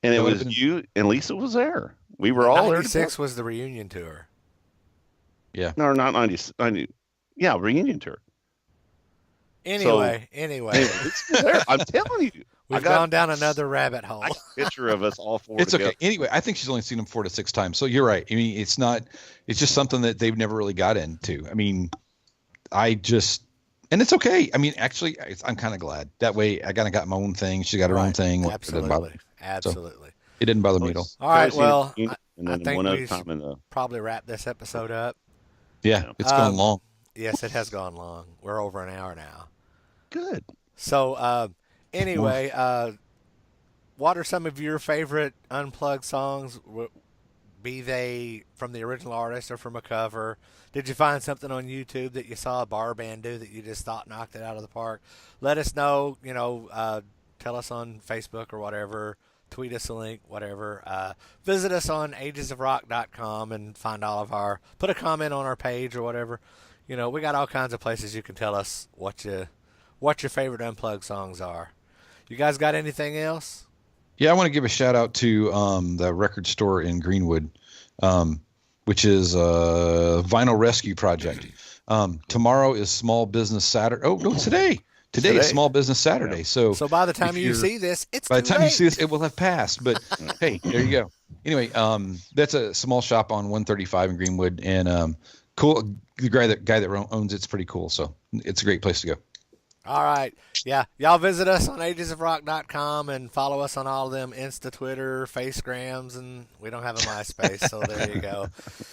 And it was you and Lisa was there. We were all there. '96 was the reunion tour. Yeah. No, not 90. Yeah, reunion tour. Anyway. I'm telling you. We've gone down another rabbit hole. I got a picture of us all four. It's together. Okay. Anyway, I think she's only seen him 4 to 6 times. So you're right. I mean, it's just something that they've never really got into. I mean, and it's okay. I mean, actually, I'm kind of glad. That way, I kind of got my own thing. She got her own thing. Absolutely. So it didn't bother me at all. All right. Well, I think we should probably wrap this episode up. Yeah, it's gone long. Yes, it has gone long. We're over an hour now. Good. So, anyway, what are some of your favorite Unplugged songs? Be they from the original artist or from a cover? Did you find something on YouTube that you saw a bar band do that you just thought knocked it out of the park? Let us know. Tell us on Facebook or whatever. Tweet us a link, whatever. Visit us on agesofrock.com and find all of put a comment on our page or whatever. We got all kinds of places you can tell us what your favorite Unplugged songs are. You guys got anything else? Yeah, I want to give a shout out to the record store in Greenwood, which is Vinyl Rescue Project. Tomorrow is Small Business Saturday. Oh, no, today. Today is Small Business Saturday. Yeah. So by the time you see this, you see this, it will have passed. But hey, there you go. Anyway, that's a small shop on 135 in Greenwood, and cool. The guy that owns it's pretty cool. So it's a great place to go. All right. Yeah. Y'all visit us on agesofrock.com and follow us on all of them Insta, Twitter, Facegrams, and we don't have a MySpace, so there you go.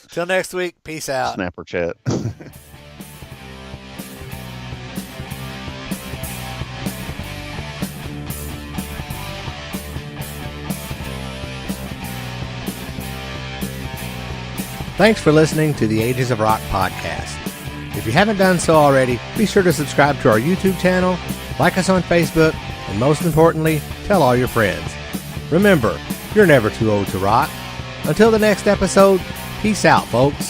Till next week. Peace out. Snapper chat. Thanks for listening to the Ages of Rock podcast. If you haven't done so already, be sure to subscribe to our YouTube channel, like us on Facebook, and most importantly, tell all your friends. Remember, you're never too old to rock. Until the next episode, peace out, folks.